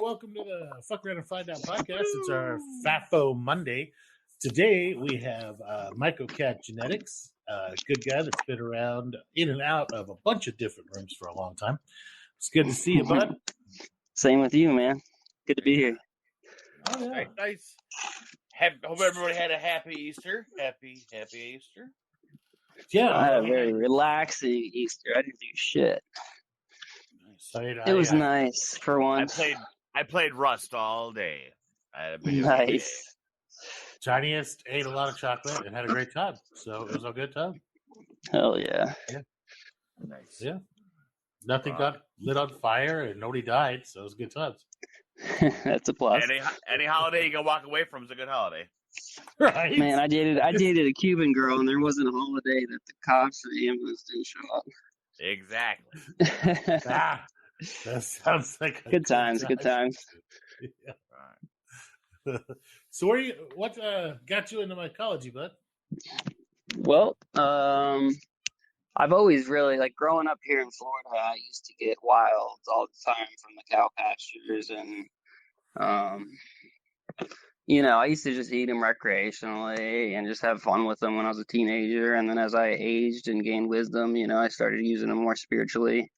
Welcome to the Fuck Around and Find Out podcast. It's our FAFO Monday. Today we have MycoCatGenetix, a good guy that's been around in and out of a bunch of different rooms for a long time. It's good to see you, bud. Same with you, man. Good to be here. Oh, yeah. Nice. Hope everybody had a happy Easter. Happy Easter. Yeah. I had a very relaxing Easter. I didn't do shit. Nice. It was nice for once. I played Rust all day. Nice. Tiniest ate a lot of chocolate and had a great time. So it was a good time. Hell yeah. Nice. Yeah. Nothing got lit on fire and nobody died, so it was good times. That's a plus. Any holiday you can walk away from is a good holiday. Right. Man, I dated a Cuban girl, and there wasn't a holiday that the cops or the ambulance didn't show up. Exactly. That sounds like good times. Good times. Yeah. Right. So what got you into mycology, bud? Well, I've always really, growing up here in Florida, I used to get wilds all the time from the cow pastures, and I used to just eat them recreationally and just have fun with them when I was a teenager. And then as I aged and gained wisdom, I started using them more spiritually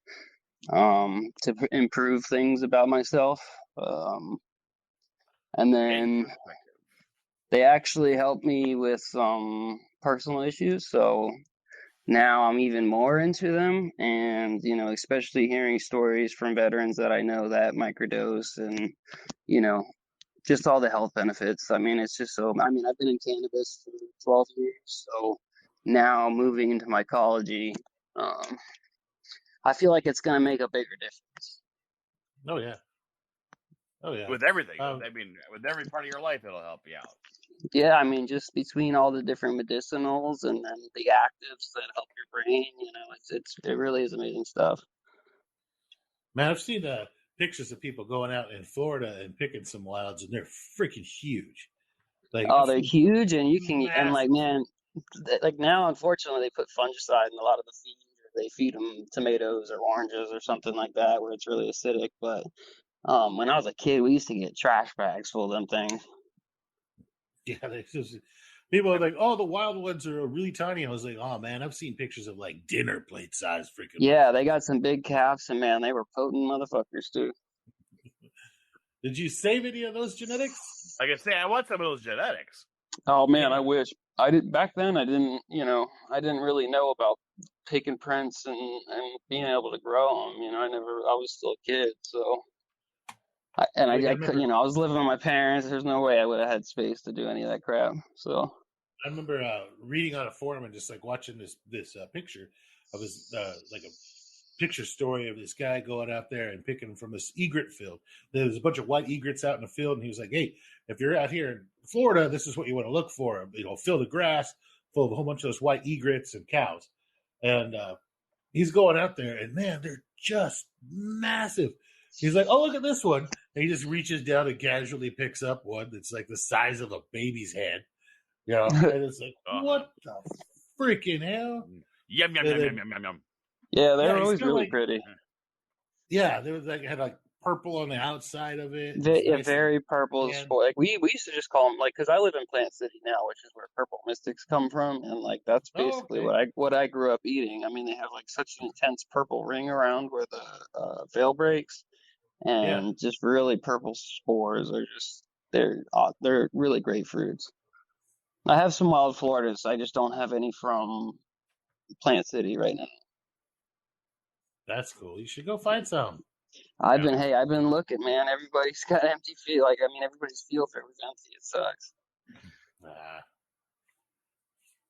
to improve things about myself. And then they actually helped me with some personal issues. So now I'm even more into them. And, especially hearing stories from veterans that I know that microdose and, just all the health benefits. I mean, it's just so, I've been in cannabis for 12 years. So now moving into mycology, I feel like it's going to make a bigger difference. Oh, yeah. With everything. With every part of your life, it'll help you out. Yeah, just between all the different medicinals and then the actives that help your brain, it really is amazing stuff. Man, I've seen pictures of people going out in Florida and picking some wilds, and they're freaking huge. They're huge, and you can, and now, unfortunately, they put fungicide in a lot of the feed, or they feed them tomatoes or oranges or something like that, where it's really acidic. But when I was a kid, we used to get trash bags full of them things. Yeah, people are like, "Oh, the wild ones are really tiny." I was like, "Oh man, I've seen pictures of dinner plate size freaking." Yeah, they got some big calves, and man, they were potent motherfuckers too. Did you save any of those genetics? Like I say, I want some of those genetics. Oh man, I wish I did. Back then, I didn't. I didn't really know about taking prints and being able to grow them. I was still a kid, so. I was living with my parents. There's no way I would have had space to do any of that crap. So I remember reading on a forum and just watching this picture of this a picture story of this guy going out there and picking from this egret field. There was a bunch of white egrets out in the field, and he was like, "Hey, if you're out here in Florida, this is what you want to look for. Field of grass full of a whole bunch of those white egrets and cows." And he's going out there, and man, they're just massive. He's like, "Oh, look at this one." And he just reaches down and casually picks up one that's the size of a baby's head. And it's like, what the freaking hell? Yum, yum, yum, yum, yum, yum. Yeah, they're always really pretty. Yeah, they had purple on the outside of it. Very purple. We used to just call them because I live in Plant City now, which is where purple mystics come from, and that's basically what I grew up eating. They have such an intense purple ring around where the veil breaks. And just really purple spores are they're really great fruits. I have some wild Floridas. I just don't have any from Plant City right now. That's cool. You should go find some. I've been looking, man. Everybody's got empty field. Everybody's field trip is empty. It sucks.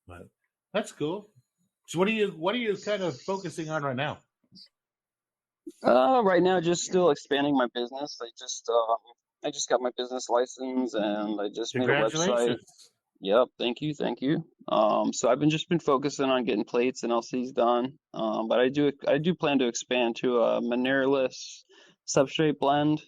But that's cool. So what are you kind of focusing on right now? Right now, just still expanding my business. I just got my business license, and I just made a website. Yep, thank you. So I've been focusing on getting plates and LCs done. But I do plan to expand to a manureless substrate blend,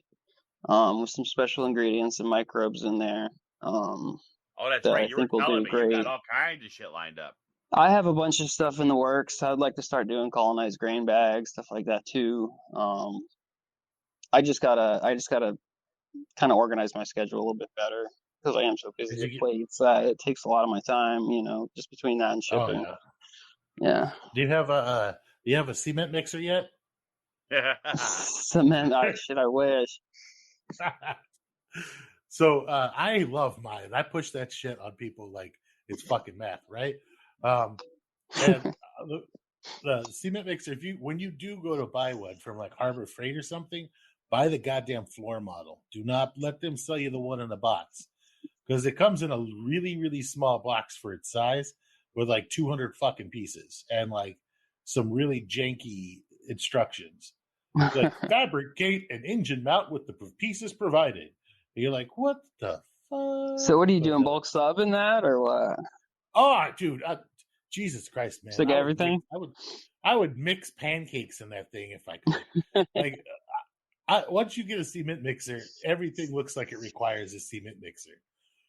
with some special ingredients and microbes in there. That's right. You were telling me you got all kinds of shit lined up. I have a bunch of stuff in the works. I'd like to start doing colonized grain bags, stuff like that too. I just gotta kind of organize my schedule a little bit better because I am so busy Did with you get? plates that it takes a lot of my time, just between that and Oh shipping. yeah. Yeah. Do you have a cement mixer yet? Cement, shit, I wish. So I love mine. I push that shit on people like it's fucking math, right? And the cement mixer, when you do go to buy one from like Harbor Freight or something, buy the goddamn floor model. Do not let them sell you the one in the box because it comes in a really really small box for its size with like 200 fucking pieces and like some really janky instructions. Like fabricate an engine mount with the pieces provided. And you're like, what the fuck? So what are you But doing, no. bulk sub in that or what? Oh, dude, Jesus Christ, man! Stick everything? I would mix pancakes in that thing if I could. Like, once you get a cement mixer, everything looks like it requires a cement mixer.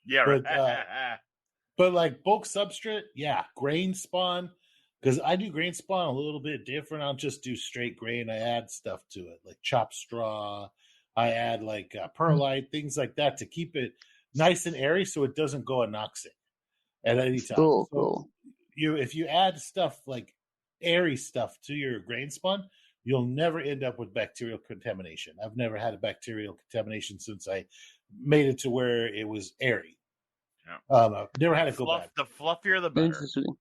Yeah, But right. but like bulk substrate, yeah, grain spawn. Because I do grain spawn a little bit different. I'll just do straight grain. I add stuff to it, like chopped straw. I add like perlite, things like that to keep it nice and airy so it doesn't go anoxic at any time. Cool, So cool. if you add stuff like airy stuff to your grain spawn, you'll never end up with bacterial contamination. I've never had a bacterial contamination since I made it to where it was airy. Yeah. I've never had it go bad. The fluffier, the better. Interesting.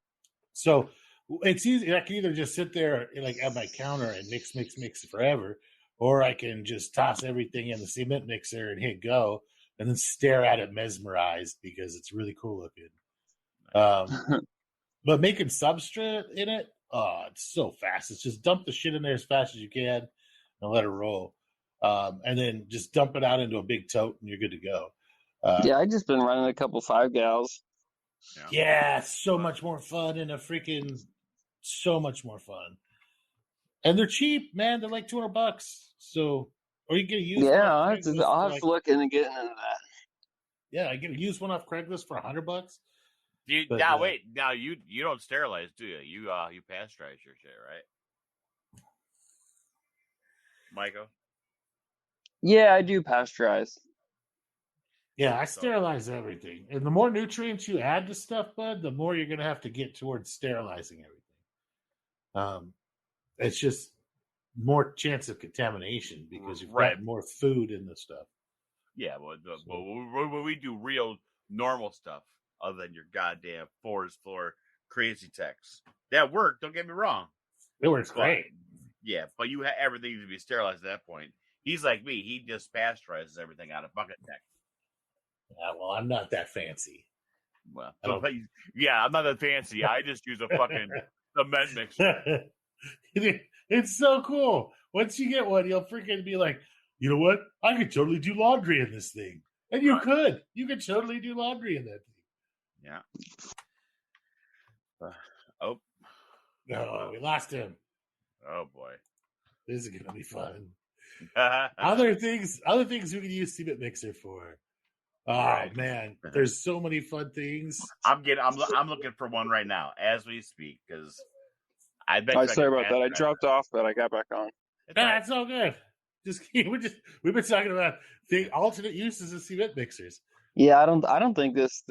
So it's easy. I can either just sit there like at my counter and mix forever, or I can just toss everything in the cement mixer and hit go, and then stare at it mesmerized because it's really cool looking. But making substrate in it, oh, it's so fast. It's just dump the shit in there as fast as you can and let it roll. And then just dump it out into a big tote and you're good to go. Yeah, I just been running a couple 5-gals. Yeah, it's so much more fun and so much more fun. And they're cheap, man. They're like $200. So, or you get a used one. Yeah, Off I'll have to look into getting into that. Yeah, I get a used one off Craigslist for $100. Wait. Now you don't sterilize, do you? You pasteurize your shit, right, Michael? Yeah, I do pasteurize. Yeah, I sterilize everything. And the more nutrients you add to stuff, bud, the more you're going to have to get towards sterilizing everything. It's just more chance of contamination because you've got more food in the stuff. Yeah, but when we do real normal stuff, other than your goddamn forest floor crazy text, that worked. Don't get me wrong. It works great. Yeah, but you have everything to be sterilized at that point. He's like me. He just pasteurizes everything out of bucket neck. Yeah, well, I'm not that fancy. Well, I'm not that fancy. I just use a fucking cement mixer. It's so cool. Once you get one, you'll freaking be like, you know what? I could totally do laundry in this thing. And you could. You could totally do laundry in that thing. Yeah. No, we lost him. Oh boy. This is gonna be fun. Other things we can use cement mixer for. Oh man, there's so many fun things. I'm looking for one right now as we speak because I bet. Sorry about that. I dropped off, but I got back on. That's all good. We've been talking about the alternate uses of cement mixers. Yeah, I don't think this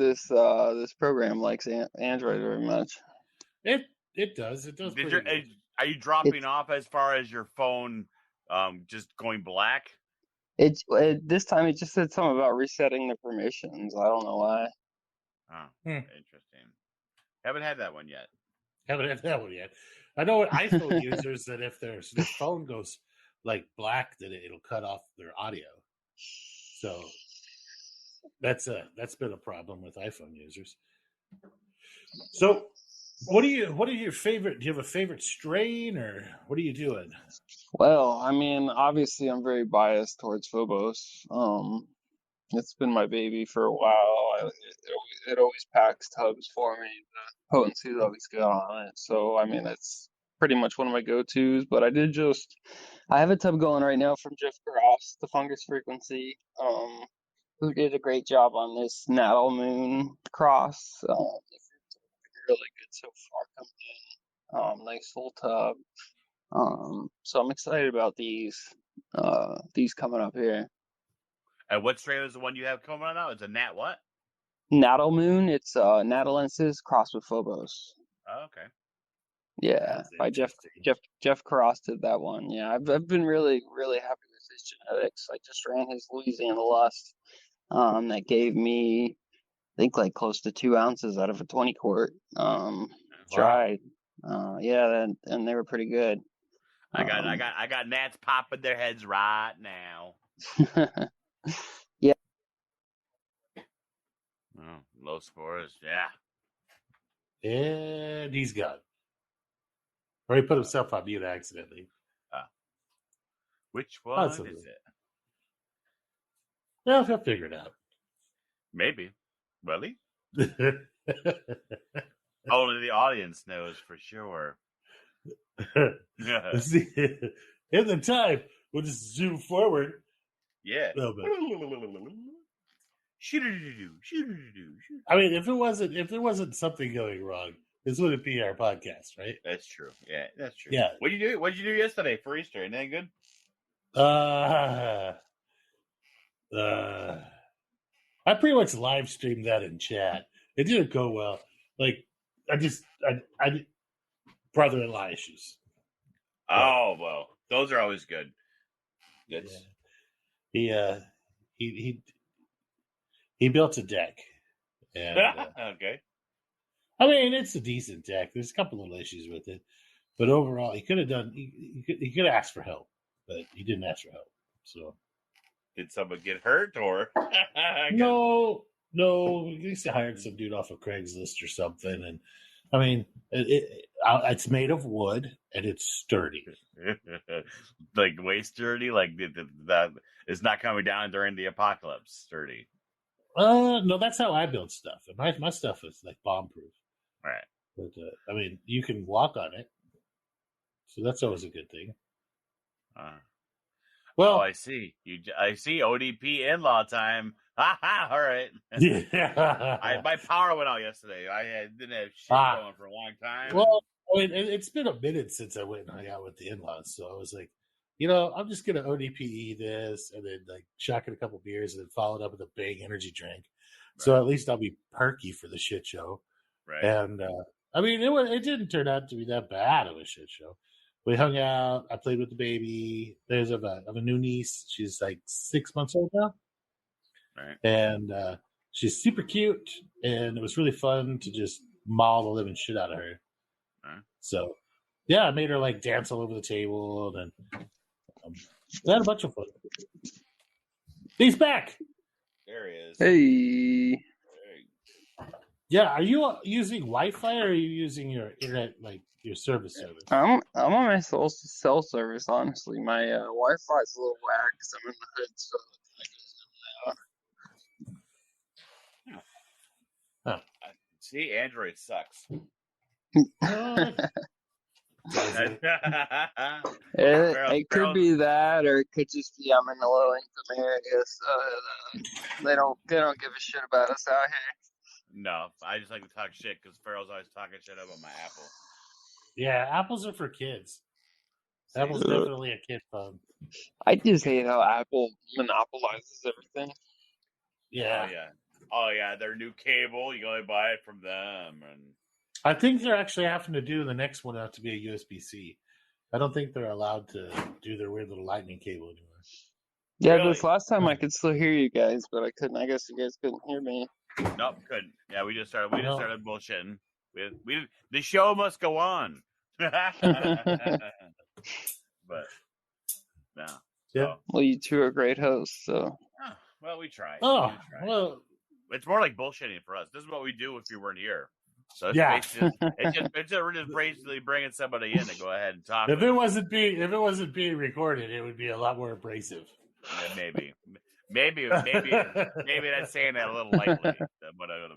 program likes Android very much. It does. It does. Are you dropping off as far as your phone just going black? This time it just said something about resetting the permissions. I don't know why. Oh, interesting. Haven't had that one yet. I know what iPhone users that if their phone goes like black, that it'll cut off their audio. So that's been a problem with iPhone users. So what are your favorite? Do you have a favorite strain, or what are you doing? Well, I mean, obviously, I'm very biased towards Phobos. It's been my baby for a while. It always packs tubs for me. The potency is always good on it. So, I mean, it's pretty much one of my go-tos. But I have a tub going right now from Jeff Gross, the fungus frequency, who did a great job on this Natal Moon cross. Really good so far coming in. Nice full tub. So I'm excited about these coming up here. And what strain is the one you have coming on now? It's a Nat what? Nattle Moon. It's Natalensis crossed with Phobos. Oh, okay. Yeah, That's by Jeff Cross did that one. Yeah, I've been really happy with his genetics. I just ran his Louisiana Lust. That gave me, I think, like close to 2 ounces out of a 20 quart. Dried. Yeah, and they were pretty good. I got gnats popping their heads right now. Yeah. Oh, low spores, yeah. And he's gone. Or he put himself on mute accidentally. Which one is it? Well, he'll figure it out. Maybe. Will he? Only the audience knows for sure. See, in the time, we'll just zoom forward. Yeah. A little bit. Shoot. I mean, if there wasn't something going wrong, this wouldn't be our podcast, right? That's true. Yeah, that's true. Yeah. What'd you do yesterday for Easter? Anything good? I pretty much live streamed that in chat. It didn't go well. Like, I brother-in-law issues. Oh, well, those are always good. That's... Yeah. He built a deck. And, okay. I mean, it's a decent deck. There's a couple little issues with it, but overall, he could have done. He could have asked for help, but he didn't ask for help. So, did someone get hurt or? No. At least I hired some dude off of Craigslist or something, and I mean, it's made of wood and it's sturdy. Like way sturdy, like that is not coming down during the apocalypse. Sturdy. No, that's how I build stuff. My stuff is like bomb proof. Right. But I mean, you can walk on it, so that's always a good thing. Well, I see. I see ODP in-law time. Ha ha! All right. Yeah. My power went out yesterday. I didn't have shit going for a long time. Well, I mean, it's been a minute since I went and hung out with the in-laws, so I was like, I'm just gonna ODPE this and then like chuck in a couple beers and then follow it up with a big energy drink. Right. So at least I'll be perky for the shit show. Right. And I mean, it didn't turn out to be that bad of a shit show. We hung out. I played with the baby. There's a new niece. She's like 6 months old now. Right. And she's super cute, and it was really fun to just maul the living shit out of her. Right. So, yeah, I made her like dance all over the table, and we had a bunch of fun. He's back. There he is. Hey. Yeah, are you using Wi-Fi or are you using your internet, like your service? I'm on my cell service. Honestly, my Wi-Fi is a little whack because I'm in the hood, so. Huh. See, Android sucks. It could be that, or it could just be I'm in a low income area, so they don't give a shit about us out here. No, I just like to talk shit because Farrell's always talking shit about my Apple. Yeah, apples are for kids. Apple's definitely a kid phone. I just hate how Apple monopolizes everything. Yeah. Oh yeah, their new cable, you can only buy it from them. And I think they're actually having to do the next one out to be a USB-C. I don't think they're allowed to do their weird little lightning cable anymore. Yeah, really? This last time I could still hear you guys, but I couldn't. I guess you guys couldn't hear me. Nope, couldn't. Yeah, we just started bullshitting. The show must go on. But no. Yeah. Well, you two are great hosts, so. Well, we try. Well, it's more like bullshitting for us. This is what we do if you weren't here. So it's we're just basically bringing somebody in to go ahead and talk. If it wasn't being recorded, it would be a lot more abrasive. Yeah, maybe that's saying that a little lightly. But I would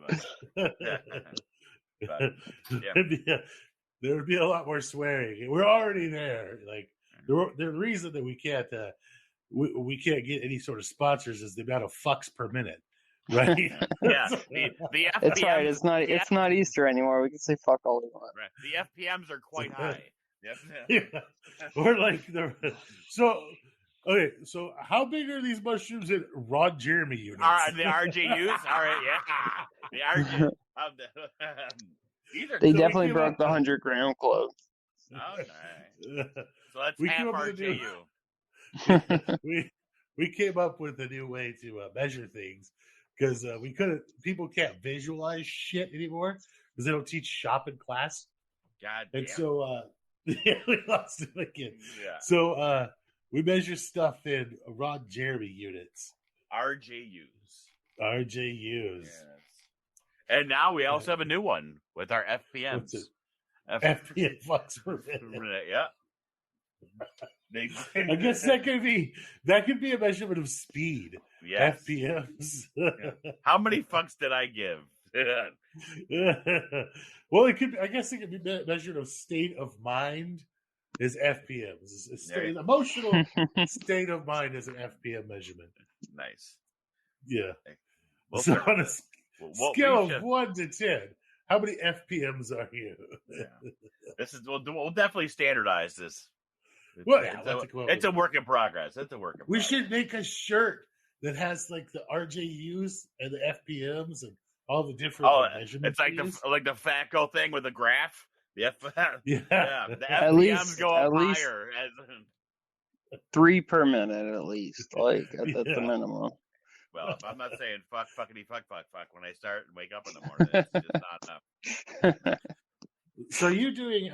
have. There would be a lot more swearing. We're already there. Like the reason that we can't get any sort of sponsors is the amount of fucks per minute. Right? Yeah. The FPMs, it's right. It's not Easter anymore. We can say fuck all we want. Right. The FPMs are quite high. Yeah. We're like so. Okay, so how big are these mushrooms in Ron Jeremy units? The RJUs? All right, yeah. The RJ. They So definitely broke the 100-gram club. Oh, nice. So that's We half came up with a RJU. we came up with a new way to measure things because we couldn't. People can't visualize shit anymore because they don't teach shop in class. God And damn. so yeah, we lost it again. Yeah. So we measure stuff in Ron Jeremy units. RJUs. Yes. And now we also have a new one with our FPMs. What's it? FPM fucks per minute. Yeah. I guess that could be a measurement of speed. Yes. FPMs. Yeah. How many fucks did I give? Well, I guess it could be measured of state of mind is FPMs. Emotional state of mind is an FPM measurement. Nice. Yeah. Well, so on a scale of 1 to 10, how many FPMs are you? Yeah. We'll definitely standardize this. Well, it's a work in progress. We should make a shirt that has like the RJUs and the FPMs and all the different measurements. It's like the FAFO thing with the graph. The yeah. The FPMs go up higher. 3 per minute at least, like at the minimum. Well, if I'm not saying fuck, fuckity, fuck when I start and wake up in the morning, it's just not enough. So are you doing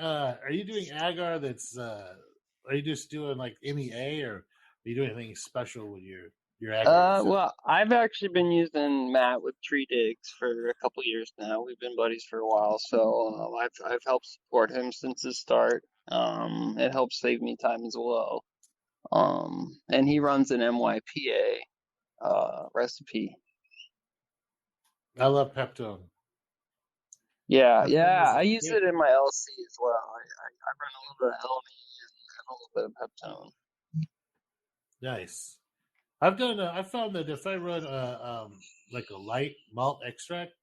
agar that's are you just doing like MEA or are you doing anything special with your agar? Well, I've actually been using Matt with tree digs for a couple years now. We've been buddies for a while, so I've helped support him since his start. It helps save me time as well. And he runs an MYPA recipe. I love Peptone. Yeah. I use it in my LC as well. I run a little bit of LME and a little bit of Peptone. Nice. I found that if I run like a light malt extract,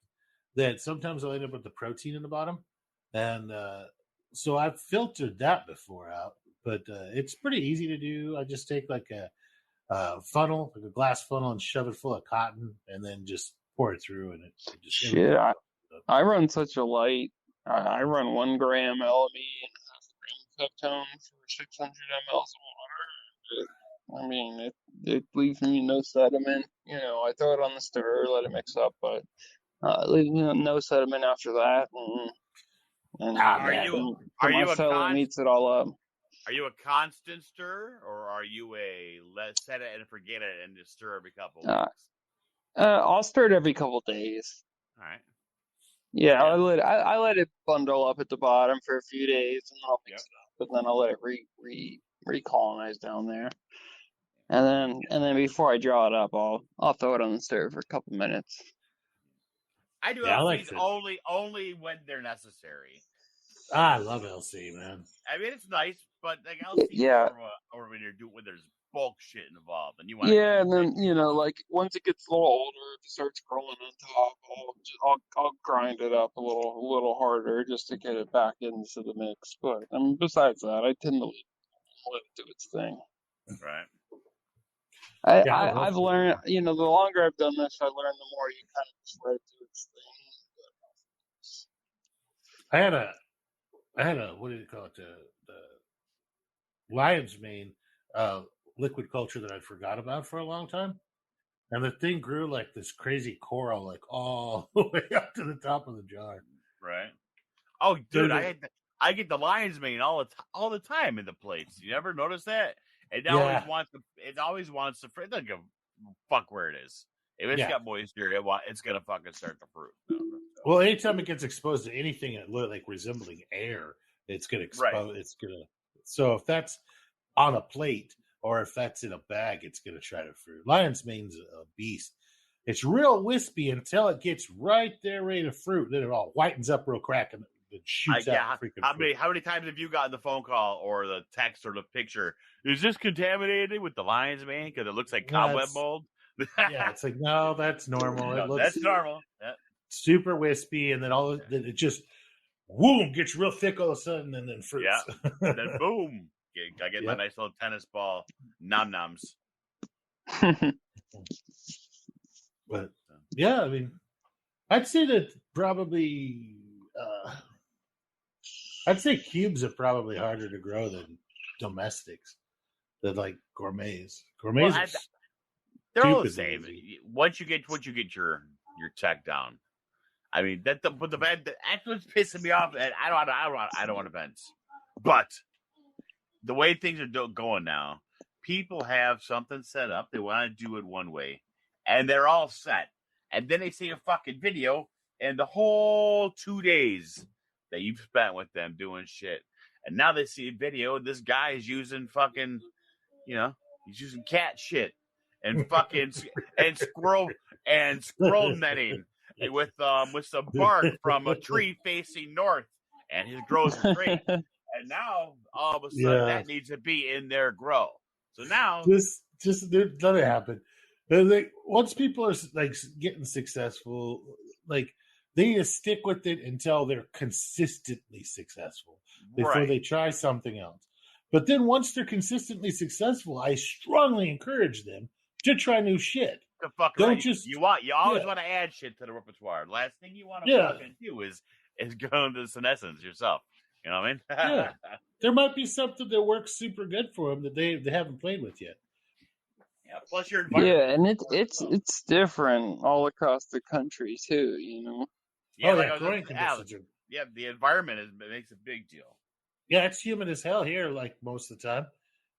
that sometimes I'll end up with the protein in the bottom, and so I've filtered that before out. But it's pretty easy to do. I just take like a funnel, like a glass funnel, and shove it full of cotton, and then just pour it through, and it just shit. I run such a light. I run 1 gram LME and 0.5 gram Peptone for 600 mLs of water. I mean, it leaves me no sediment. I throw it on the stirrer, let it mix up, but no sediment after that. Eats it all up. Are you a constant stirrer, or are you a let's set it and forget it and just stir every couple of weeks? I'll stir it every couple days. All right. Yeah, I let it bundle up at the bottom for a few days, and then I'll mix it up, and then I'll let it recolonize down there. And then before I draw it up, I'll throw it on the stirrer for a couple minutes. I do LCs only when they're necessary. I love LC, man. I mean, it's nice, but like LC or when there's bulk shit involved, and you want and then like once it gets a little older, if it starts growing on top, I'll grind it up a little harder just to get it back into the mix. But besides that, I tend to let it do its thing. Right. I've learned, the longer I've done this, I learned the more you kind of just let it do its thing. I had a what do you call it? The lion's mane liquid culture that I forgot about for a long time, and the thing grew like this crazy coral, like all the way up to the top of the jar. Right. Oh, dude, I get the lion's mane all the time in the plates. You never notice that? It always wants to. It doesn't give a fuck where it is. If it's got moisture, it's gonna fucking start to fruit. Well, anytime it gets exposed to anything that look like resembling air, it's gonna expose. Right. It's gonna. So if that's on a plate or if that's in a bag, it's gonna try to fruit. Lion's mane's a beast. It's real wispy until it gets right there ready to fruit. Then it all whitens up real crack and it shoots out. How many times have you gotten the phone call or the text or the picture? Is this contaminated with the lion's mane because it looks like cobweb mold? Yeah, it's like no, that's normal. That's normal. Yeah. Super wispy, and then it just gets real thick all of a sudden, and then fruits. Yeah, and then boom. I get my nice little tennis ball nom-noms. But yeah, I mean, I'd say that probably. I'd say cubes are probably harder to grow than domestics, than like gourmets. Gourmets are they're all the same. Once you get your tech down, I mean that's what's pissing me off. And I don't want events, but the way things are going now, people have something set up. They want to do it one way, and they're all set. And then they see a fucking video, and the whole 2 days that you've spent with them doing shit, and now they see a video. This guy is using fucking, he's using cat shit and fucking and squirrel netting with some bark from a tree facing north, and his grows great. And now all of a sudden that needs to be in their grow. So now just let it happen. Like, once people are like getting successful, like they need to stick with it until they're consistently successful before they try something else. But then once they're consistently successful, I strongly encourage them to try new shit. You always want to add shit to the repertoire. Last thing you want to fucking do is go into senescence yourself. You know what I mean? There might be something that works super good for them that they haven't played with yet. Yeah, plus your environment. Yeah, and it's different all across the country too, Yeah, growing conditions the environment makes a big deal. Yeah, it's humid as hell here, like most of the time.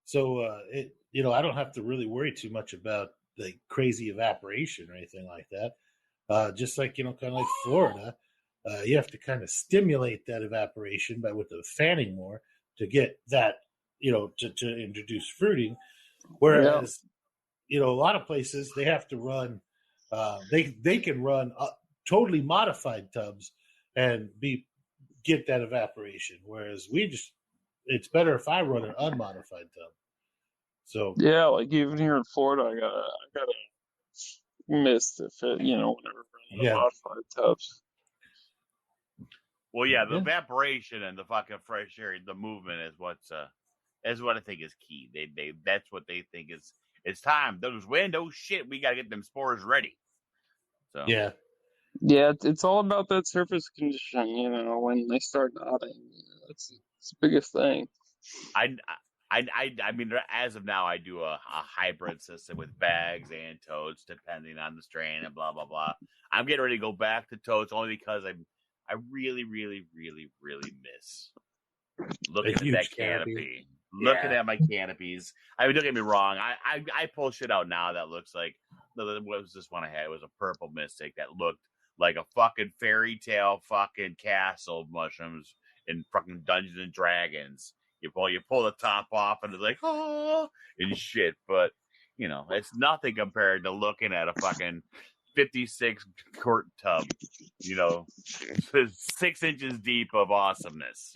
So I don't have to really worry too much about the crazy evaporation or anything like that. Just like kind of like Florida, you have to kind of stimulate that evaporation with the fanning more to get that to introduce fruiting. Whereas a lot of places they have to run, they can run totally modified tubs and get that evaporation. Whereas it's better if I run an unmodified tub. So yeah, like even here in Florida, I got a mist if it, whenever running modified tubs. Well, the evaporation and the fucking fresh air, the movement is what I think is key. That's what they think is. It's time. Those windows, shit. We gotta get them spores ready. So yeah, it's all about that surface condition. When they start nodding, it's the biggest thing. I mean, as of now, I do a hybrid system with bags and totes, depending on the strain and blah blah blah. I'm getting ready to go back to totes only because I really, really, really, really miss looking at that canopy. Looking at my canopies. I mean, don't get me wrong. I pull shit out now that looks like, what was this one I had? It was a purple mystic that looked like a fucking fairy tale fucking castle mushrooms in fucking Dungeons and Dragons. You pull the top off and it's like, oh, and shit. But, it's nothing compared to looking at a fucking 56 quart tub, 6 inches deep of awesomeness,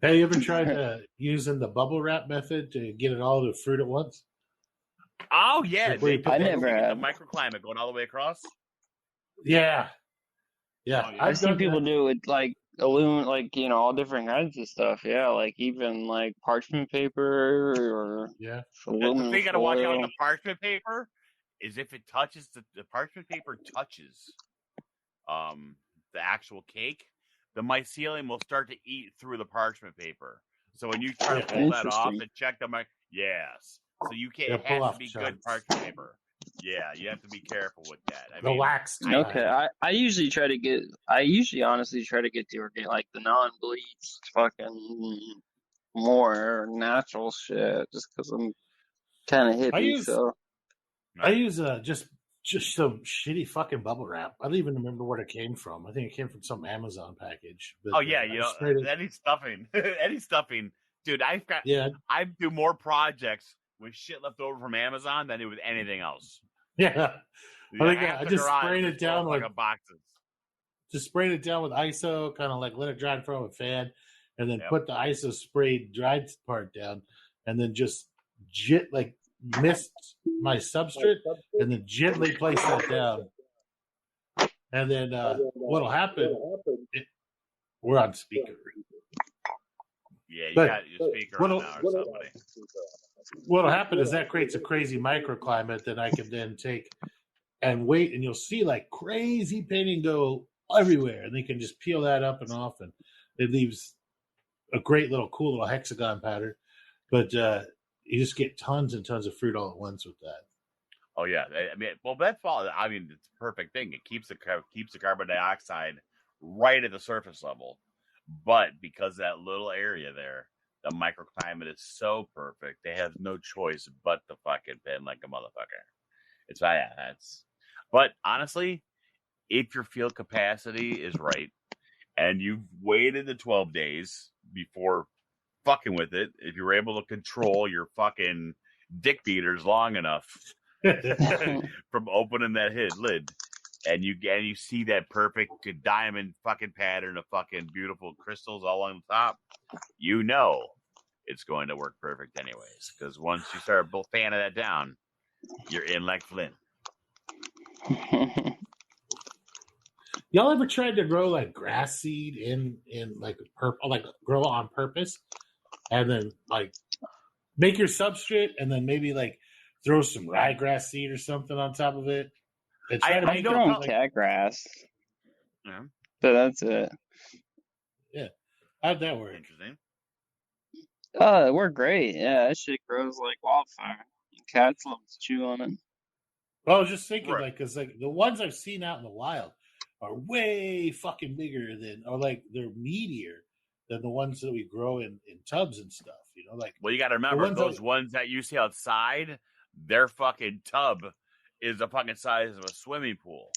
Have you ever tried using the bubble wrap method to get it all to fruit at once? Oh yeah, I never have. The microclimate going all the way across. Yeah. I've seen people do it like aluminum, like all different kinds of stuff. Yeah, like even like parchment paper or aluminum. The thing you got to watch out with the parchment paper is if it touches the parchment paper touches the actual cake, the mycelium will start to eat through the parchment paper. So when you try to pull that off and check the so you can't. It has to be good parchment paper. Yeah, you have to be careful with that. The wax. Okay, I usually honestly try to get the like the non-bleached fucking more natural shit, just because I'm kind of hippie. I use just some shitty fucking bubble wrap. I don't even remember where it came from. I think it came from some Amazon package. But, any stuffing, dude. I do more projects with shit left over from Amazon than I do with anything else. Yeah, I just sprayed it down with boxes. Just sprayed it down with ISO, kind of like let it dry in front of a fan, and then put the ISO sprayed dried part down, and then just mist my substrate, and then gently place that down. And then what'll happen? We're on speaker. Yeah, you But got your speaker on now or somebody. What'll happen is that creates a crazy microclimate that I can then take and wait, and you'll see like crazy painting go everywhere, and they can just peel that up and off, and it leaves a great little cool little hexagon pattern. But you just get tons and tons of fruit all at once with that. Oh yeah, I mean, well, that's all. I mean, it's a perfect thing. It keeps the carbon dioxide right at the surface level, but because that little area there, the microclimate is so perfect, they have no choice but to fucking pin like a motherfucker. It's that's. But honestly, if your field capacity is right, and you've waited the 12 days before fucking with it, if you're able to control your fucking dick beaters long enough from opening that lid, and you see that perfect diamond fucking pattern of fucking beautiful crystals all on the top, you know it's going to work perfect anyways. Because once you start fanning that down, you're in like Flint. Y'all ever tried to grow like grass seed in like like grow on purpose, and then like make your substrate, and then maybe like throw some ryegrass seed or something on top of it? I've grown cat grass. Yeah. But that's it. Yeah. How'd that work? Interesting. It worked great. Yeah, that shit grows like wildfire. Cats love to chew on it. Well, I was just thinking, like, because like the ones I've seen out in the wild are way fucking bigger than, or like they're meatier than the ones that we grow in tubs and stuff. You know, like. Well, you got to remember those ones that you see outside, their fucking tub is the fucking size of a swimming pool.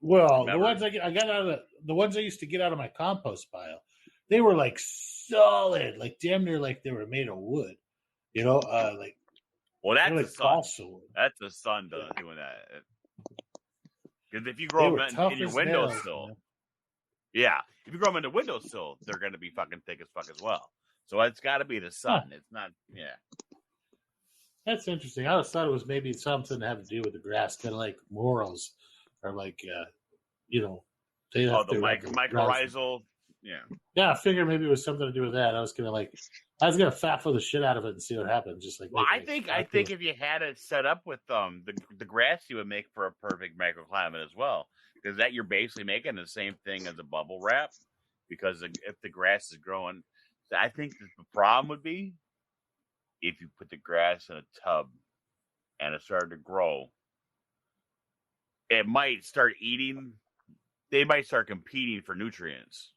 Well, remember? The ones I got out of the ones I used to get out of my compost pile, they were like solid, like damn near like they were made of wood. You know, like. Well, that's like the sun. That's the sun doing that. Because if you grow them in your windowsill, yeah, if you grow them in the windowsill, they're going to be fucking thick as fuck as well. So it's got to be the sun. Huh. It's not, yeah. That's interesting. I always thought it was maybe something to have to do with the grass, kind of like morels, or like, you know, they have the mycorrhizal. Yeah. Yeah, I figured maybe it was something to do with that. I was gonna FAFO the shit out of it and see what happens. Just like, well, I think if you had it set up with the grass, you would make for a perfect microclimate as well, because that you're basically making the same thing as a bubble wrap. Because if the grass is growing, I think the problem would be if you put the grass in a tub and it started to grow, it might start eating. They might start competing for nutrients.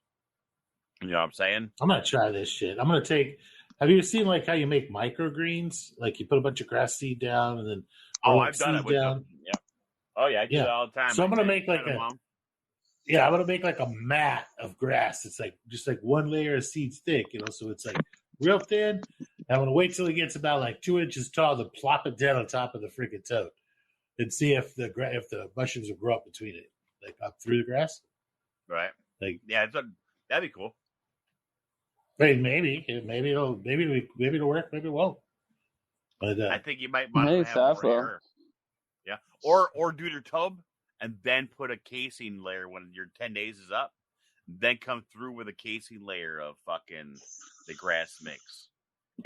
You know what I'm saying? I'm gonna try this shit. I'm gonna take. Have you seen like how you make microgreens? Like you put a bunch of grass seed down and then I've done it with them. Yeah. Oh yeah, I do that all the time. So I'm gonna make like I'm gonna make like a mat of grass. It's like just like one layer of seeds thick, you know. So it's like real thin. And I'm gonna wait till it gets about like 2 inches tall, then plop it down on top of the freaking tote, and see if the mushrooms will grow up between it, like up through the grass. Right. Like that'd be cool. Maybe it'll work, maybe it won't. But I think you might want to have more air. Yeah, or do your tub and then put a casing layer when your 10 days is up. Then come through with a casing layer of fucking the grass mix.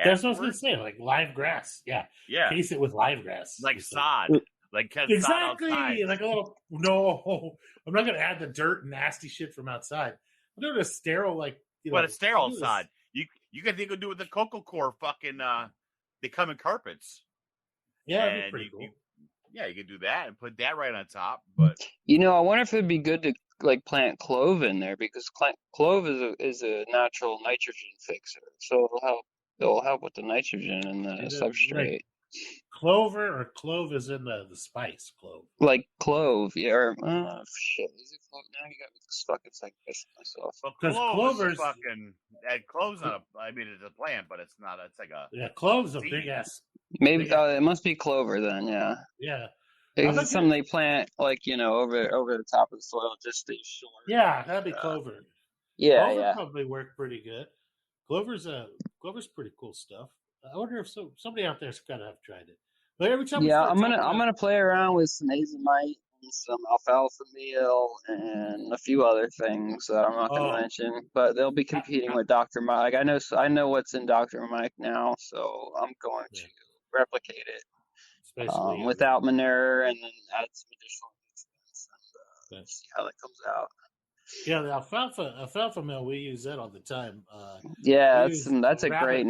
That's what I was gonna say, like live grass. Yeah. Case it with live grass, like sod. Like exactly, sod like a little. No, I'm not gonna add the dirt and nasty shit from outside. I'm doing a sterile like. But a sterile sod. You can think of do with the cocoa core fucking they come in carpets. Yeah, that'd be pretty cool. You can do that and put that right on top. But I wonder if it'd be good to like plant clove in there, because clove is a natural nitrogen fixer. So it'll help with the nitrogen and the substrate. Like clover or clove is in the spice clove. Like clove, yeah. Or, shit, is it clove? Now you got me fucking second-guessing myself. Because clover's fucking. Clove's not it's a plant, but it's not. It's like a. Clove's a big ass. Maybe it must be clover then. Yeah. Yeah. It's something they plant over the top of the soil, just stay short. Yeah, that'd be clover. Yeah, Clover probably work pretty good. Clover's pretty cool stuff. I wonder if somebody out there's gotta have tried it. But every time, I'm gonna play around with some azomite some alfalfa meal, and a few other things that I'm not going to mention. But they'll be competing with Dr. Mike. I know what's in Dr. Mike now, so I'm going to replicate it. Without manure, and then add some additional nutrients and see how that comes out. Yeah, the alfalfa meal, we use that all the time. That's a great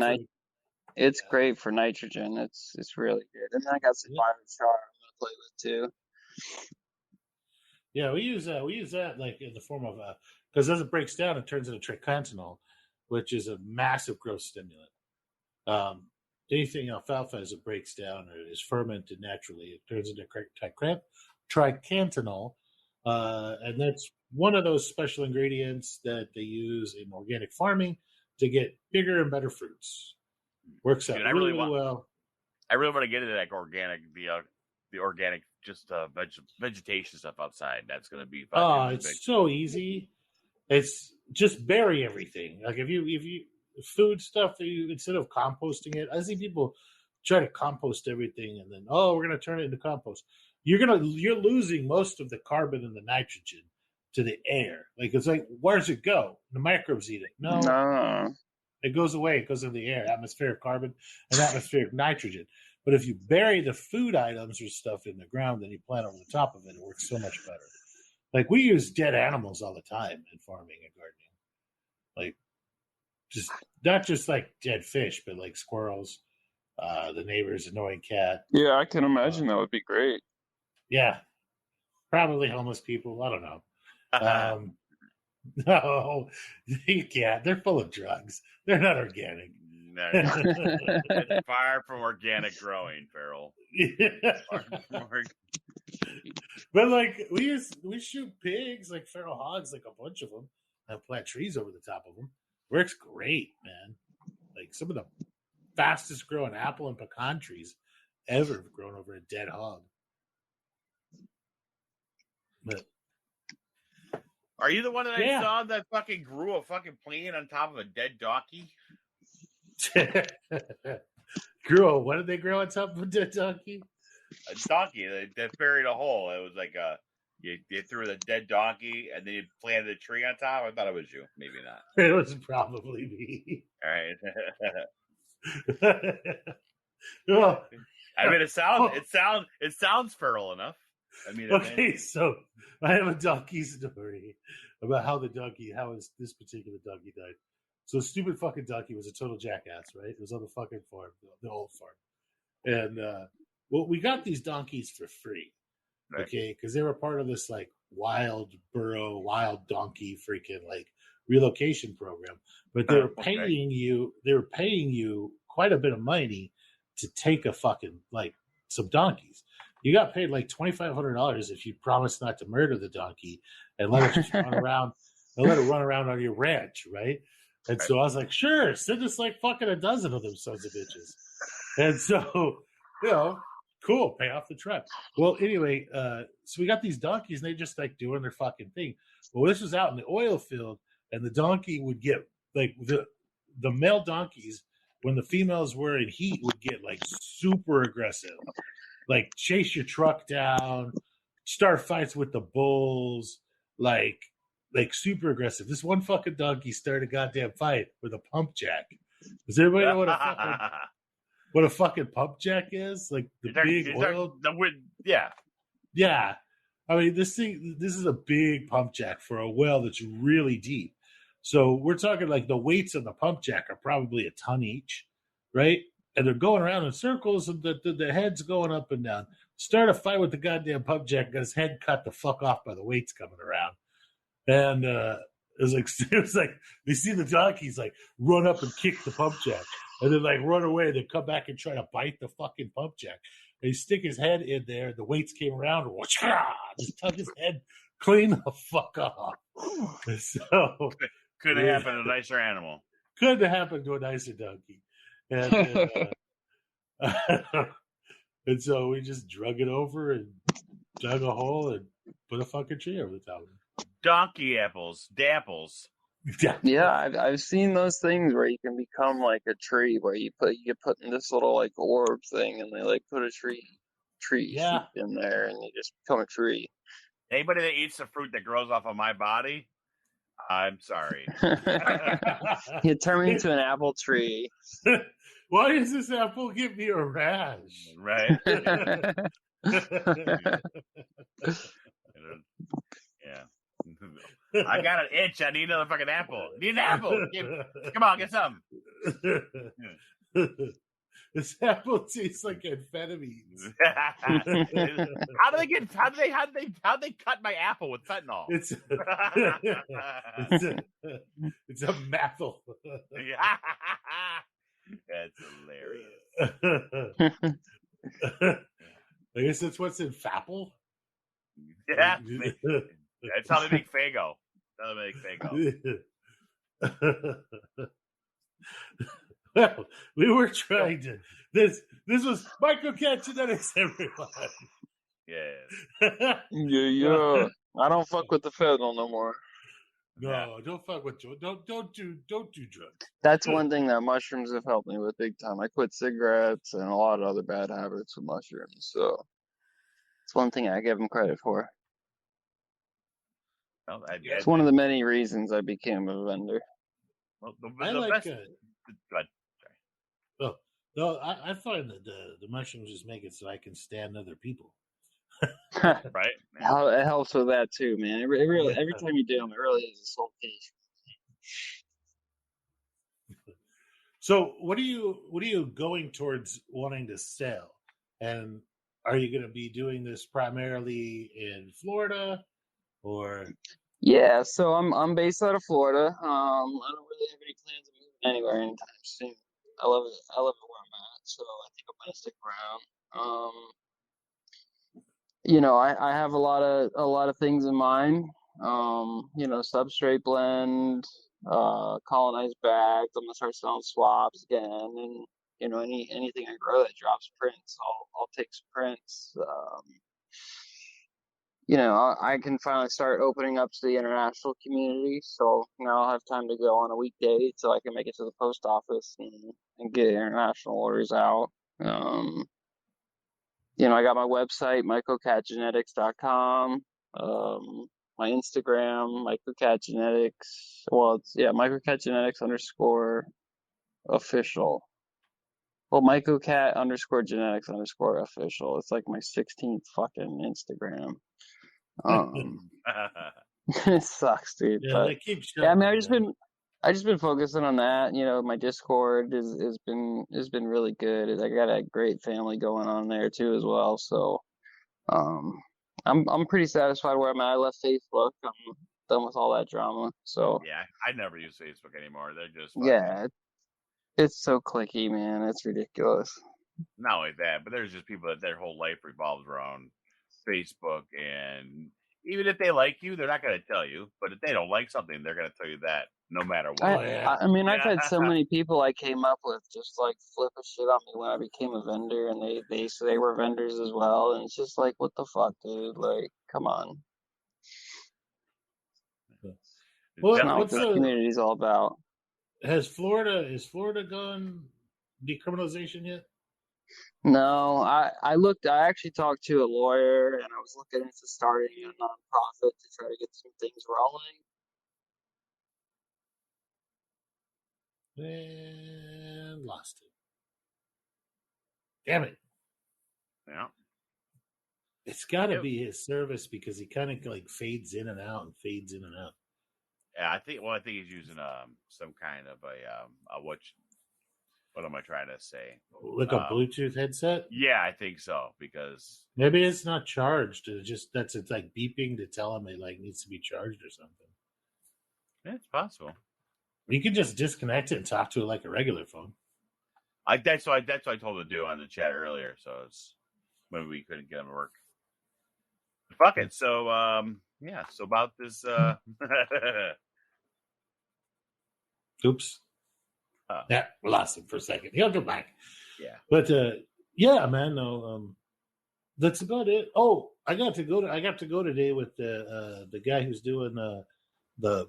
It's great for nitrogen. It's really good. And then I got some biochar I'm gonna play with too. Yeah, we use that like in the form of because as it breaks down, it turns into tricantanol, which is a massive growth stimulant. Anything alfalfa as it breaks down or is fermented naturally, it turns into tricantanol, and that's one of those special ingredients that they use in organic farming to get bigger and better fruits. Works out really well. I really want to get into that organic, the organic, just vegetation stuff outside. That's going to be fun. Oh, it's so easy. It's just bury everything. Like if you food stuff that you, instead of composting it, I see people try to compost everything and then we're going to turn it into compost. You're losing most of the carbon and the nitrogen to the air. Like it's like, where's it go? The microbes eat it. No. It goes away. It goes into the air, atmospheric carbon and atmospheric nitrogen. But if you bury the food items or stuff in the ground, then you plant over the top of it, it works so much better. Like we use dead animals all the time in farming and gardening. Like just not just like dead fish, but like squirrels, the neighbor's annoying cat. Yeah, I can imagine that would be great. Yeah. Probably homeless people. I don't know. No, you can't. They're full of drugs. They're not organic. No, it's far from organic growing, Farrell. But like we shoot pigs, like feral hogs, like a bunch of them, and plant trees over the top of them. Works great, man. Like some of the fastest growing apple and pecan trees ever have grown over a dead hog. But are you the one that I saw that fucking grew a fucking plane on top of a dead donkey? What did they grow on top of a dead donkey? A donkey. They buried a hole. It was like you threw the dead donkey and then you planted a tree on top. I thought it was you. Maybe not. It was probably me. All right. Well, I mean, it sounds feral enough. I mean, okay, so I have a donkey story about how this particular donkey died. So stupid fucking donkey was a total jackass, right? It was on the fucking farm, the old farm. And we got these donkeys for free, okay? Because they were part of this like wild donkey freaking like relocation program. But they were paying you quite a bit of money to take a fucking like some donkeys. You got paid like $2,500 if you promised not to murder the donkey and let it just run around and let it run around on your ranch, right? And so I was like, sure, send us like fucking a dozen of them sons of bitches. And so, cool, pay off the truck. Well, anyway, so we got these donkeys and they just like doing their fucking thing. Well, this was out in the oil field and the donkey would get like the male donkeys, when the females were in heat, would get like super aggressive. Like chase your truck down, start fights with the bulls, like super aggressive. This one fucking donkey started a goddamn fight with a pump jack. Does anybody know what a fucking pump jack is? Like the big oil. Yeah. I mean, this is a big pump jack for a well that's really deep. So we're talking like the weights on the pump jack are probably a ton each, right? And they're going around in circles, and the head's going up and down. Start a fight with the goddamn pump jack, got his head cut the fuck off by the weights coming around. And it was like they see the donkeys like run up and kick the pump jack, and then like run away. They come back and try to bite the fucking pump jack. And he stick his head in there. The weights came around, and just tuck his head clean the fuck off. So could have happened to a nicer animal. Could have happened to a nicer donkey. And and so we just drug it over and dug a hole and put a fucking tree over the top of it. Donkey apples, dapples. Yeah, I've seen those things where you can become like a tree, where you get put in this little like orb thing, and they like put a tree tree seed in there, and you just become a tree. Anybody that eats the fruit that grows off of my body, I'm sorry. You turn me into an apple tree. Why does this apple give me a rash? Right? Yeah. I got an itch. I need another fucking apple. Need an apple. Come on, get some. This apple tastes like amphetamines. How do they cut my apple with fentanyl? It's a methyl. That's hilarious. I guess that's what's in FAFO. Yeah, that's how they make Fago. Well, we were trying to. This was MycoCatGenetix, everyone. Yeah. Yeah. I don't fuck with the fentanyl no more. No, don't fuck with don't do drugs. That's one thing that mushrooms have helped me with big time. I quit cigarettes and a lot of other bad habits with mushrooms. So it's one thing I give them credit for. Well, it's one of the many reasons I became a vendor. Well, I the like. best. Go ahead. Oh no, I find that the mushrooms just make it so I can stand other people. Right? It helps with that too, man. It really, every time you do them, it really is a soul case. So, what are you going towards wanting to sell? And are you going to be doing this primarily in Florida, or? Yeah, so I'm based out of Florida. I don't really have any plans of moving anywhere anytime soon. I love it where I'm at, so I think I'm gonna stick around. I have a lot of things in mind. Substrate blend, colonized bags. I'm gonna start selling swabs again, and anything I grow that drops prints, I'll take some prints. I can finally start opening up to the international community, so now I'll have time to go on a weekday so I can make it to the post office and get international orders out. I got my website, MycoCatGenetix.com, my Instagram, MycoCatGenetix. Well, it's, MycoCatGenetix_official. Well, MycoCat_genetics_official. It's like my 16th fucking Instagram. It sucks, dude. Yeah, but, they keep I just been focusing on that. My Discord has been really good. I got a great family going on there too as well. So, I'm pretty satisfied where I'm at. I left Facebook. I'm done with all that drama. So yeah, I never use Facebook anymore. They're just fucking, it's so clicky, man. It's ridiculous. Not only that, but there's just people that their whole life revolves around Facebook, and even if they like you, they're not going to tell you. But if they don't like something, they're going to tell you that no matter what. I've had so many people I came up with just like flipping shit on me when I became a vendor, and they say they were vendors as well, and it's just like, what the fuck, dude? Like, come on. Well, it's not what this community is all about. Is Florida gone decriminalization yet? No, I actually talked to a lawyer, and I was looking into starting a nonprofit to try to get some things rolling. And lost it. Damn it. Yeah. It's got to be his service, because he kind of like fades in and out. Yeah, I think he's using some kind of a what am I trying to say? Like a Bluetooth headset? Yeah, I think so, because maybe it's not charged. It's like beeping to tell him it like needs to be charged or something. Yeah, it's possible. You can just disconnect it and talk to it like a regular phone. That's what I told him to do on the chat earlier. So it's when we couldn't get him to work. Fuck it. So So about this. Oops. Yeah, we lost him for a second. He'll come back. Yeah. But yeah, man. No. That's about it. Oh, I got to go today with the guy who's doing the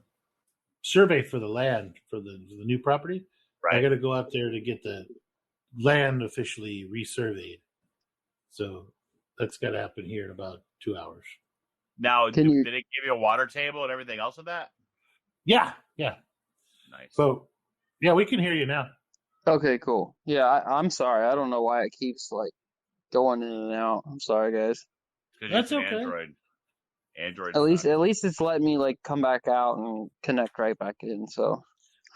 survey for the land for the new property. Right. I got to go out there to get the land officially resurveyed. So That's got to happen here in about 2 hours. Now, did it give you a water table and everything else with that? Yeah. Nice. So, yeah, we can hear you now. Okay, cool. Yeah, I'm sorry. I don't know why it keeps like going in and out. I'm sorry, guys. That's okay. Android. At least it's letting me like come back out and connect right back in. So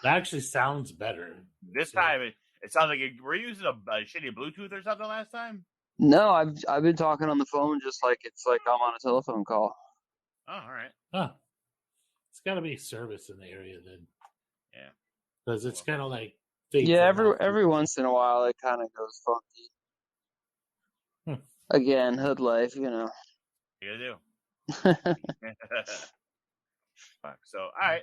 that actually sounds better. This time it sounds like we're using a shitty Bluetooth or something last time. No, I've been talking on the phone just like it's like I'm on a telephone call. Oh, all right. Huh. It's got to be service in the area then. Yeah. Because it's kind of like... Yeah, every once in a while it kind of goes funky. Again, hood life, you know. You do. So, all right.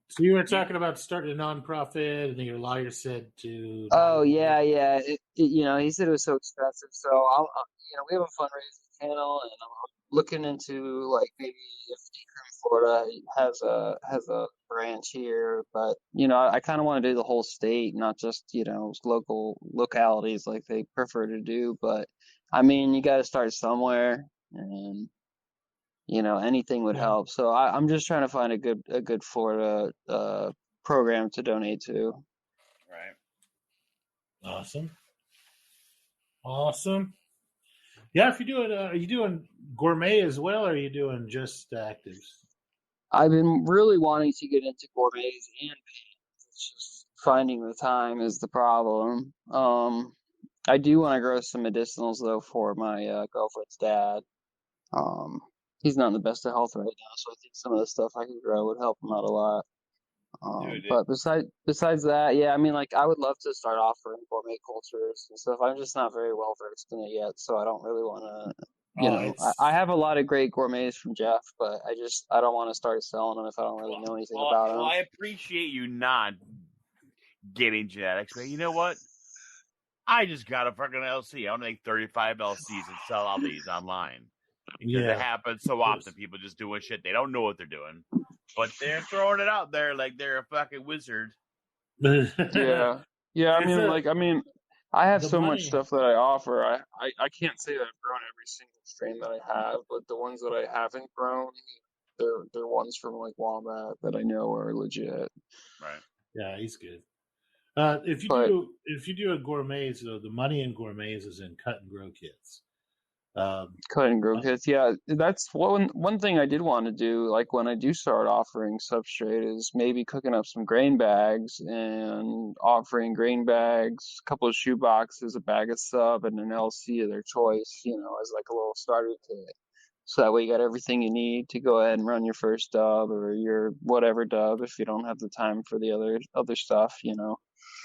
So you were talking about starting a nonprofit, and then your lawyer said to... Oh, yeah. You know, he said it was so expensive. So, we have a fundraising channel, and I'm looking into, like, maybe if Florida has a branch here. But, you know, I kind of want to do the whole state, not just, you know, localities like they prefer to do. But, I mean, you got to start somewhere, and... You know, anything would help. So I'm just trying to find a good Florida program to donate to. Right. Awesome. Yeah, if you do it, are you doing gourmet as well, or are you doing just actives? I've been really wanting to get into gourmets and pans. It's just finding the time is the problem. I do want to grow some medicinals though for my girlfriend's dad. He's not in the best of health right now, so I think some of the stuff I could grow would help him out a lot. But besides that, yeah, I mean, like, I would love to start offering gourmet cultures and stuff. I'm just not very well versed in it yet, so I don't really want to, you know, I have a lot of great gourmets from Jeff, but I don't want to start selling them if I don't really know anything about them. Well, I appreciate you not getting genetics, but you know what? I just got a fucking LC. I want to make 35 LCs and sell all these online. Because it happens so often. People just doing shit. They don't know what they're doing. But they're throwing it out there like they're a fucking wizard. Yeah. I mean, I have so much stuff that I offer. I can't say that I've grown every single strain that I have, but the ones that I haven't grown, they're ones from like Wombat that I know are legit. Right. Yeah, he's good. If you do a gourmets, though, the money in gourmets is in cut and grow kits. Cut and grow kits, yeah. That's one thing I did want to do, like when I do start offering substrate, is maybe cooking up some grain bags and offering grain bags, a couple of shoe boxes, a bag of sub, and an LC of their choice, you know, as like a little starter kit. So that way you got everything you need to go ahead and run your first dub or your whatever dub if you don't have the time for the other stuff, you know.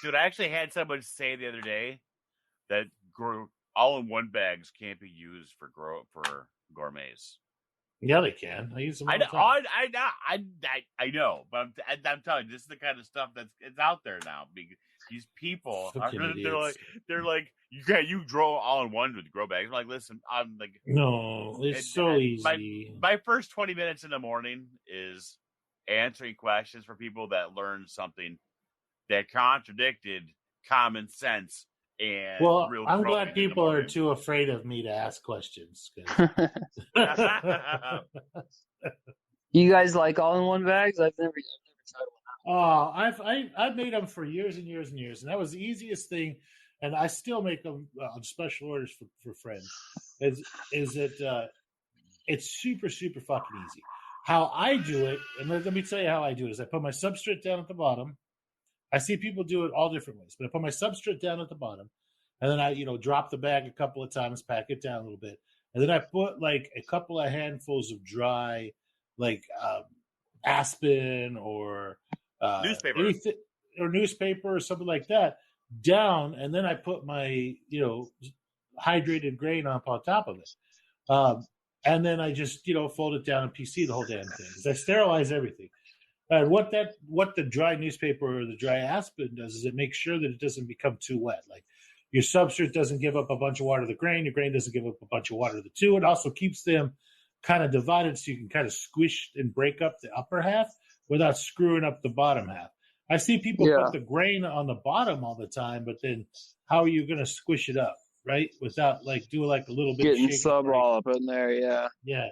Dude, I actually had someone say the other day that all-in-one bags can't be used for gourmets. Yeah, they can. I use them all the time. I know, but I'm telling you, this is the kind of stuff it's out there now. Because these people they're like you grow all-in-one with grow bags. I'm like, listen, I'm like, no, it's so easy. My first 20 minutes in the morning is answering questions for people that learned something that contradicted common sense. And I'm glad people are too afraid of me to ask questions. You guys like all-in-one bags? I've never tried one out. Oh, I've made them for years and years and years, and that was the easiest thing. And I still make them on special orders for friends. Is that it's super super fucking easy. How I do it, and let me tell you how I do it. Is I put my substrate down at the bottom. I see people do it all different ways, but I put my substrate down at the bottom, and then I, drop the bag a couple of times, pack it down a little bit, and then I put like a couple of handfuls of dry, like aspen or newspaper or something like that down, and then I put my hydrated grain up on top of it, and then I just fold it down and PC the whole damn thing. I sterilize everything. And what the dry newspaper or the dry aspen does is it makes sure that it doesn't become too wet. Like your substrate doesn't give up a bunch of water to the grain. Your grain doesn't give up a bunch of water to the two. It also keeps them kind of divided so you can kind of squish and break up the upper half without screwing up the bottom half. I see people put the grain on the bottom all the time, but then how are you going to squish it up? right? Without like doing like a little bit Getting of shaking. sub all up in there, yeah. Yeah.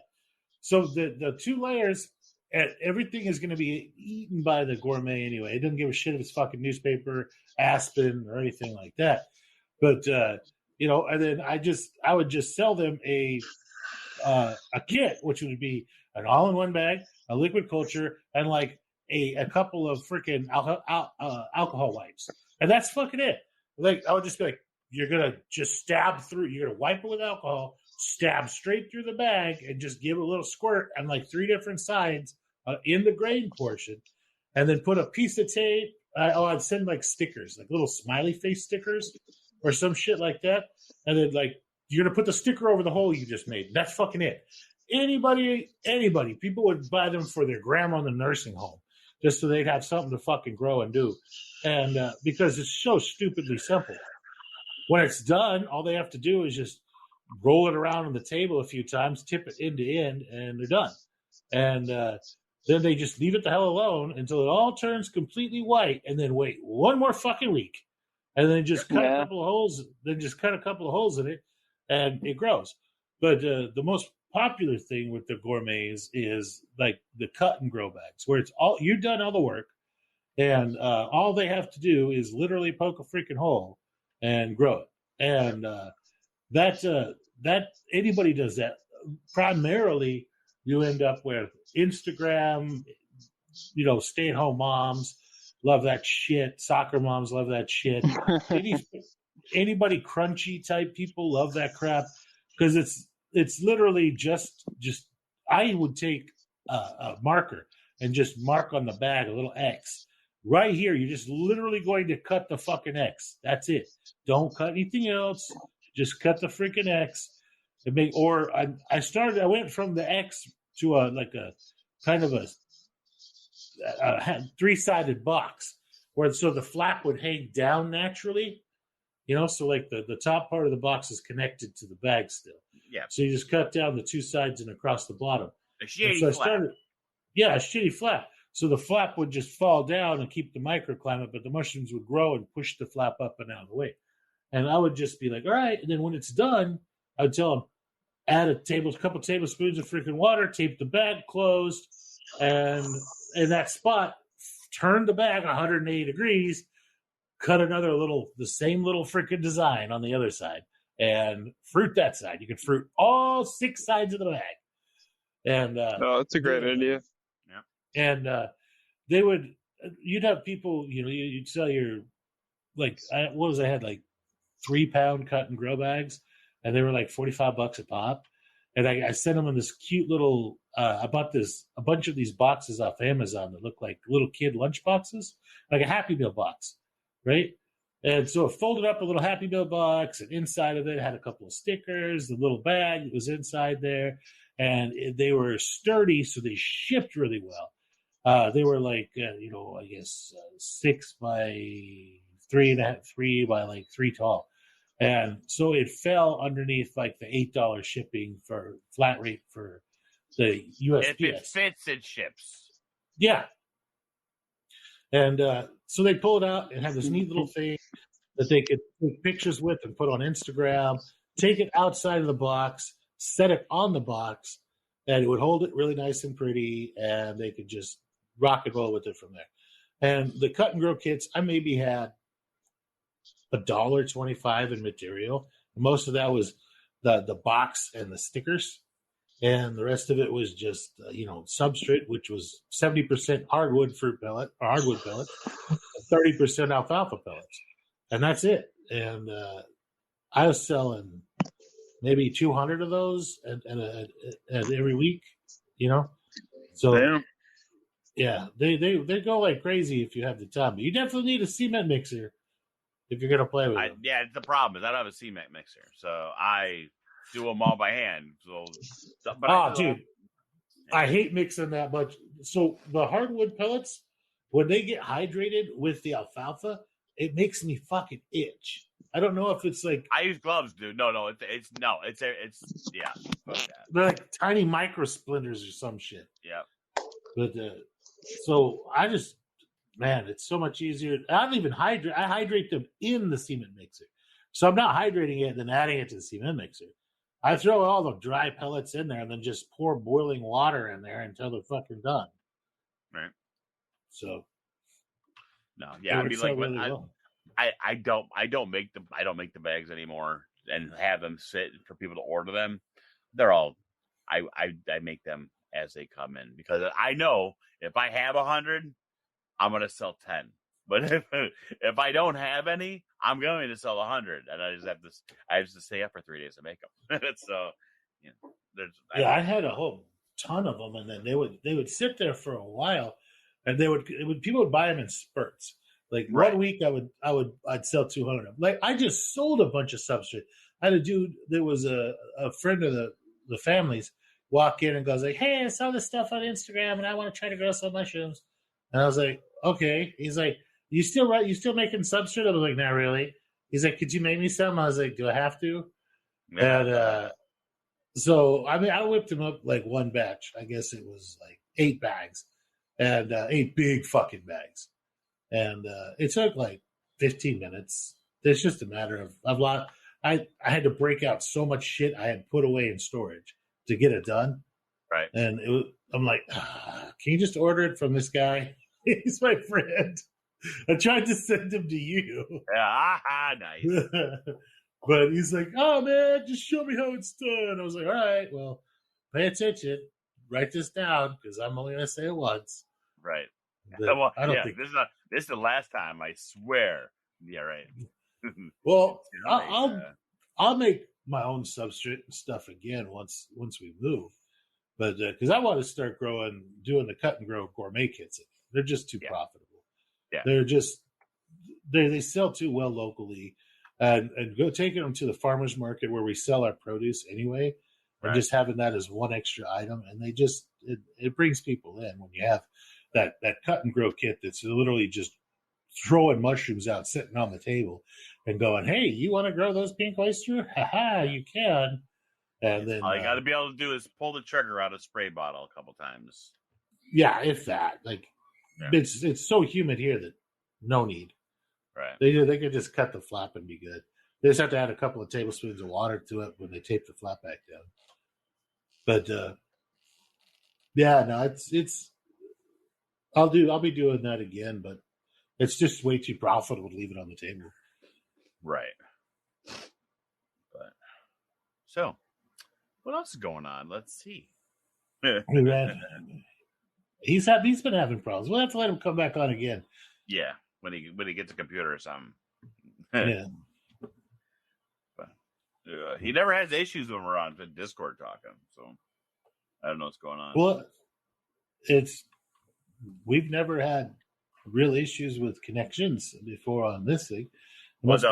So the 2 layers, everything is going to be eaten by the gourmet anyway. It doesn't give a shit if it's fucking newspaper, Aspen, or anything like that. But and then I would just sell them a kit, which would be an all-in-one bag, a liquid culture, and like a couple of freaking alcohol wipes, and that's fucking it. Like I would just be like, you're gonna just stab through. You're gonna wipe it with alcohol, stab straight through the bag, and just give it a little squirt on like 3 different sides in the grain portion, and then put a piece of tape. I'd send like stickers, like little smiley face stickers, or some shit like that, and then like you're gonna put the sticker over the hole you just made. That's fucking it. Anybody, people would buy them for their grandma in the nursing home, just so they'd have something to fucking grow and do, and because it's so stupidly simple. When it's done, all they have to do is just roll it around on the table a few times, tip it end to end, and they're done. And then they just leave it the hell alone until it all turns completely white, and then wait 1 more fucking week, and then just cut a couple of holes. Then just cut a couple of holes in it, and it grows. But the most popular thing with the gourmets is like the cut and grow bags, where it's all you've done all the work, and all they have to do is literally poke a freaking hole and grow it. And that anybody does that. Primarily, you end up with Instagram, stay-at-home moms love that shit. Soccer moms love that shit. Anybody crunchy type people love that crap because it's literally just I would take a marker and just mark on the bag a little X. Right here, you're just literally going to cut the fucking X. That's it. Don't cut anything else. Just cut the freaking X. I went from the X to a kind of a 3-sided box so the flap would hang down naturally. So like the top part of the box is connected to the bag still. Yeah. So you just cut down the 2 sides and across the bottom. A shitty flap. A shitty flap. So the flap would just fall down and keep the microclimate, but the mushrooms would grow and push the flap up and out of the way. And I would just be like, all right. And then when it's done, I would tell them, add a couple tablespoons of freaking water, tape the bag closed, and in that spot, turn the bag 180 degrees, cut the same little freaking design on the other side, and fruit that side. You can fruit all 6 sides of the bag. And that's a great idea. And you'd have people, you'd sell your, I had like 3-pound cut and grow bags, and they were like $45 a pop. And I sent them in this cute little, I bought a bunch of these boxes off Amazon that look like little kid lunch boxes, like a Happy Meal box, right? And so it folded up a little Happy Meal box, and inside of it had a couple of stickers, the little bag that was inside there, and they were sturdy, so they shipped really well. They were like, I guess 6 by 3.5, 3 by like 3 tall. And so it fell underneath like the $8 shipping for flat rate for the USPS. If it fits, it ships. Yeah. And so they pull it out and have this neat little thing that they could take pictures with and put on Instagram, take it outside of the box, set it on the box, and it would hold it really nice and pretty, and they could just rock and roll with it from there. And the cut and grow kits, I maybe had $1.25 in material. Most of that was the box and the stickers, and the rest of it was just substrate, which was 70% hardwood fruit pellet or hardwood pellets, 30% alfalfa pellets, and that's it. And I was selling maybe 200 of those and every week, So Damn. Yeah, they go like crazy if you have the time. But you definitely need a cement mixer if you're gonna play with them. Yeah, the problem is I don't have a cement mixer, so I do them all by hand. Dude, I hate mixing that much. So the hardwood pellets, when they get hydrated with the alfalfa, it makes me fucking itch. I don't know if it's like I use gloves, dude. It's yeah. They're like tiny micro splinters or some shit. Yeah. But so I just, man, it's so much easier. I don't even hydrate. I hydrate them in the cement mixer. So I'm not hydrating it and then adding it to the cement mixer. I throw all the dry pellets in there and then just pour boiling water in there until they're fucking done. Right. So no, yeah, I mean, like really well. I don't make the bags anymore and have them sit for people to order them. They're all I make them as they come in because I know if I have 100, I'm going to sell 10. But if I don't have any, I'm going to sell 100, and I just have to stay up for 3 days to make them. So, I had a whole ton of them, and then they would sit there for a while, and people would buy them in spurts. Like 1 week, I'd sell 200 of them. Like I just sold a bunch of substrate. I had a dude that was a friend of the family's walk in and goes like, "Hey, I saw this stuff on Instagram, and I want to try to grow some mushrooms." And I was like, "Okay." He's like, You still making substrate? I was like, not really. He's like, could you make me some? I was like, do I have to? Yeah. And so, I mean, I whipped him up like one batch. I guess it was like 8 bags and 8 big fucking bags. And it took like 15 minutes. It's just a matter of I had to break out so much shit I had put away in storage to get it done. Right. And I'm like, can you just order it from this guy? He's my friend. I tried to send him to you. Yeah, nice. But he's like, oh, man, just show me how it's done. I was like, all right, well, pay attention. Write this down because I'm only going to say it once. Right. Well, I don't think this is the last time, I swear. Yeah, right. Well, I'll make my own substrate stuff again once we move. But because I want to start doing the cut and grow gourmet kits. They're just too profitable. Yeah. They're just they sell too well locally, and go taking them to the farmers market where we sell our produce anyway, and just having that as one extra item, and they just it brings people in when you have that cut and grow kit that's literally just throwing mushrooms out sitting on the table and going, hey, you want to grow those pink oyster? Ha, you can. And then all you got to be able to do is pull the trigger out of a spray bottle a couple times. Yeah, if that. Like it's so humid here that no need. Right. They could just cut the flap and be good. They just have to add a couple of tablespoons of water to it when they tape the flap back down. But it's I'll be doing that again, but it's just way too profitable to leave it on the table. Right. But so what else is going on? Let's see. He's been having problems. We'll have to let him come back on again. Yeah, when he gets a computer or something. Yeah. But he never has issues when we're on Discord talking, so I don't know what's going on. Well, we've never had real issues with connections before on this thing. It's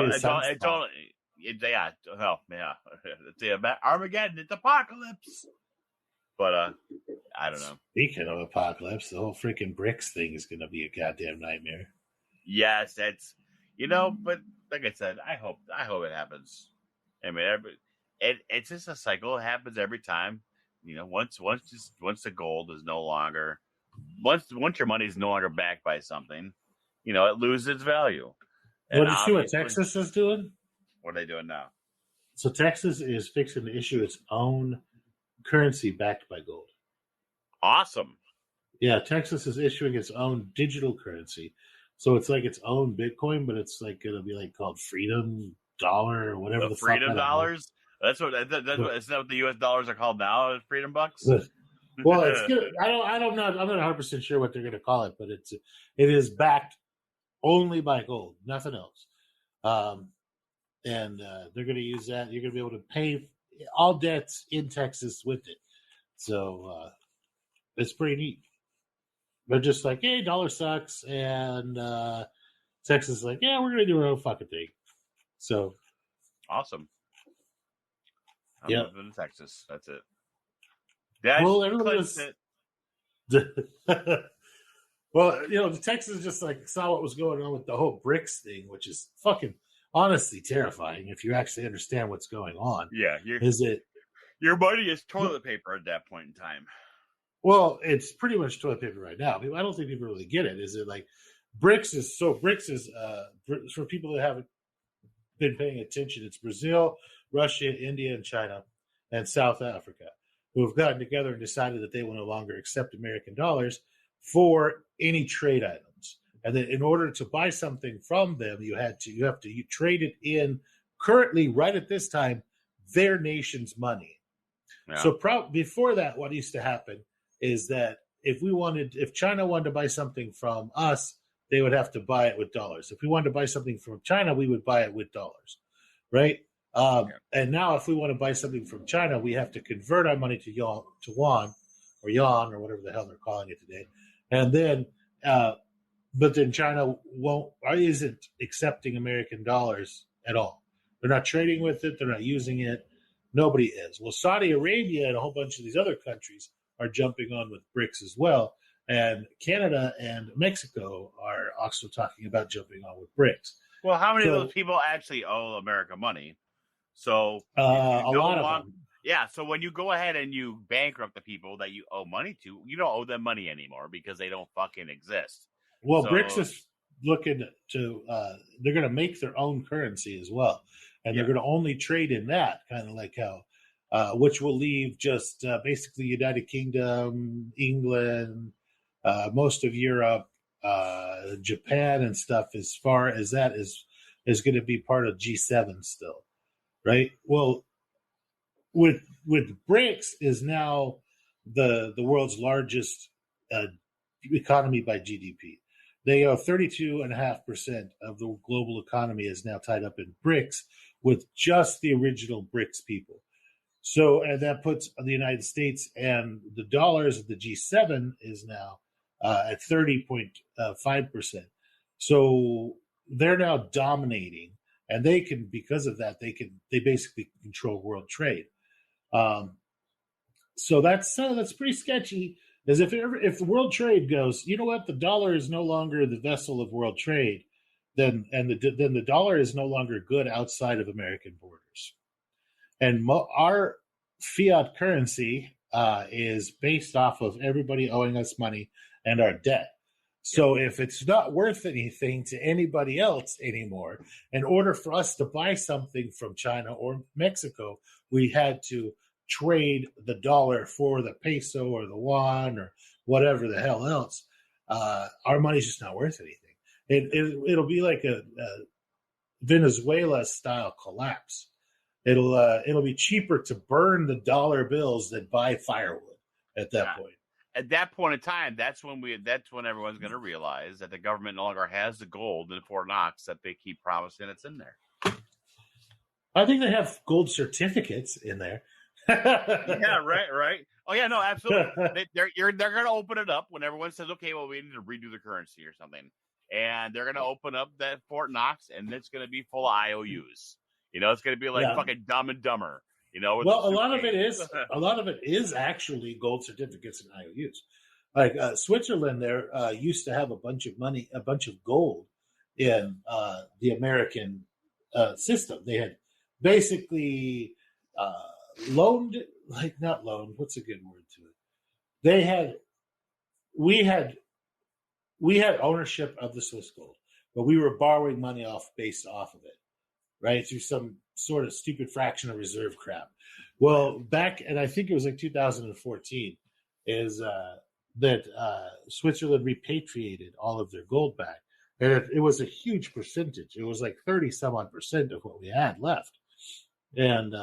Armageddon, it's apocalypse. But I don't know. Speaking of apocalypse, the whole freaking BRICS thing is going to be a goddamn nightmare. Yes, that's but like I said, I hope it happens. I mean, it's just a cycle. It happens every time. Once the gold is no longer once your money is no longer backed by something, it loses its value. Well, did you see what Texas is doing? What are they doing now? So Texas is fixing to issue its own currency backed by gold. Awesome. Yeah, Texas is issuing its own digital currency. So it's like its own Bitcoin, but it's like going to be like called Freedom Dollar or whatever the Freedom Dollars? Isn't that what the US dollars are called now? Freedom Bucks? Well, it's good. I'm not 100% sure what they're going to call it, but it is backed only by gold, nothing else. And they're going to use that. You're going to be able to pay all debts in Texas with it. So it's pretty neat. They're just like, hey, dollar sucks. And Texas is like, yeah, we're going to do our own fucking thing. So awesome. I'm moving to Texas. That's it. Well, everybody was... Well, Texas just like saw what was going on with the whole BRICS thing, which is fucking honestly terrifying if you actually understand what's going on. Yeah. Your money is toilet paper at that point in time. Well, it's pretty much toilet paper right now. I don't think people really get it. Is it like BRICS is for people that haven't been paying attention. It's Brazil, Russia, India, and China, and South Africa, who have gotten together and decided that they will no longer accept American dollars for any trade items. And that in order to buy something from them, you have to trade it in currently, right at this time, their nation's money. Yeah. So before that, what used to happen is that if China wanted to buy something from us, they would have to buy it with dollars. If we wanted to buy something from China, we would buy it with dollars, right? And now if we want to buy something from China, we have to convert our money to yuan or whatever the hell they're calling it today. And then, but then China isn't accepting American dollars at all. They're not trading with it. They're not using it. Nobody is. Well, Saudi Arabia and a whole bunch of these other countries are jumping on with BRICS as well. And Canada and Mexico are also talking about jumping on with BRICS. Well, how many of those people actually owe America money? So a lot of them. Yeah, so when you go ahead and you bankrupt the people that you owe money to, you don't owe them money anymore because they don't fucking exist. Well, BRICS is looking to they're going to make their own currency as well. And they're going to only trade in that, kind of like how, which will leave just basically United Kingdom, England, most of Europe, Japan and stuff, as far as that is going to be part of G7 still, right? Well, with BRICS is now the world's largest economy by GDP. They are 32.5% of the global economy is now tied up in BRICS with just the original BRICS people. So, and that puts the United States and the dollars of the G7 is now at 30.5%. So they're now dominating, and they can, because of that, they basically control world trade. So that's pretty sketchy. As if the world trade goes, you know what, the dollar is no longer the vessel of world trade, then the dollar is no longer good outside of American borders. And our fiat currency is based off of everybody owing us money and our debt. So if it's not worth anything to anybody else anymore, in order for us to buy something from China or Mexico, we had to trade the dollar for the peso or the yuan or whatever the hell else. Our money's just not worth anything. It'll be like a Venezuela style collapse. It'll be cheaper to burn the dollar bills than buy firewood at that point. At that point in time, that's when everyone's going to realize that the government no longer has the gold in Fort Knox that they keep promising it's in there. I think they have gold certificates in there. Yeah, right. Oh yeah, no, absolutely. They're going to open it up when everyone says, okay, well, we need to redo the currency or something, and they're going to open up that Fort Knox, and it's going to be full of IOUs. You know, it's going to be like fucking Dumb and Dumber. You know, well, a lot of it is actually gold certificates and IOUs. Like Switzerland, there used to have a bunch of gold in the American system. They had basically loaned, like not loaned. What's a good word to it? We had ownership of the Swiss gold, but we were borrowing money based off of it, right? Through some sort of stupid fractional reserve crap. Well, back, and I think it was like 2014, is that Switzerland repatriated all of their gold back. And it was a huge percentage. It was like 30-some-odd% of what we had left. And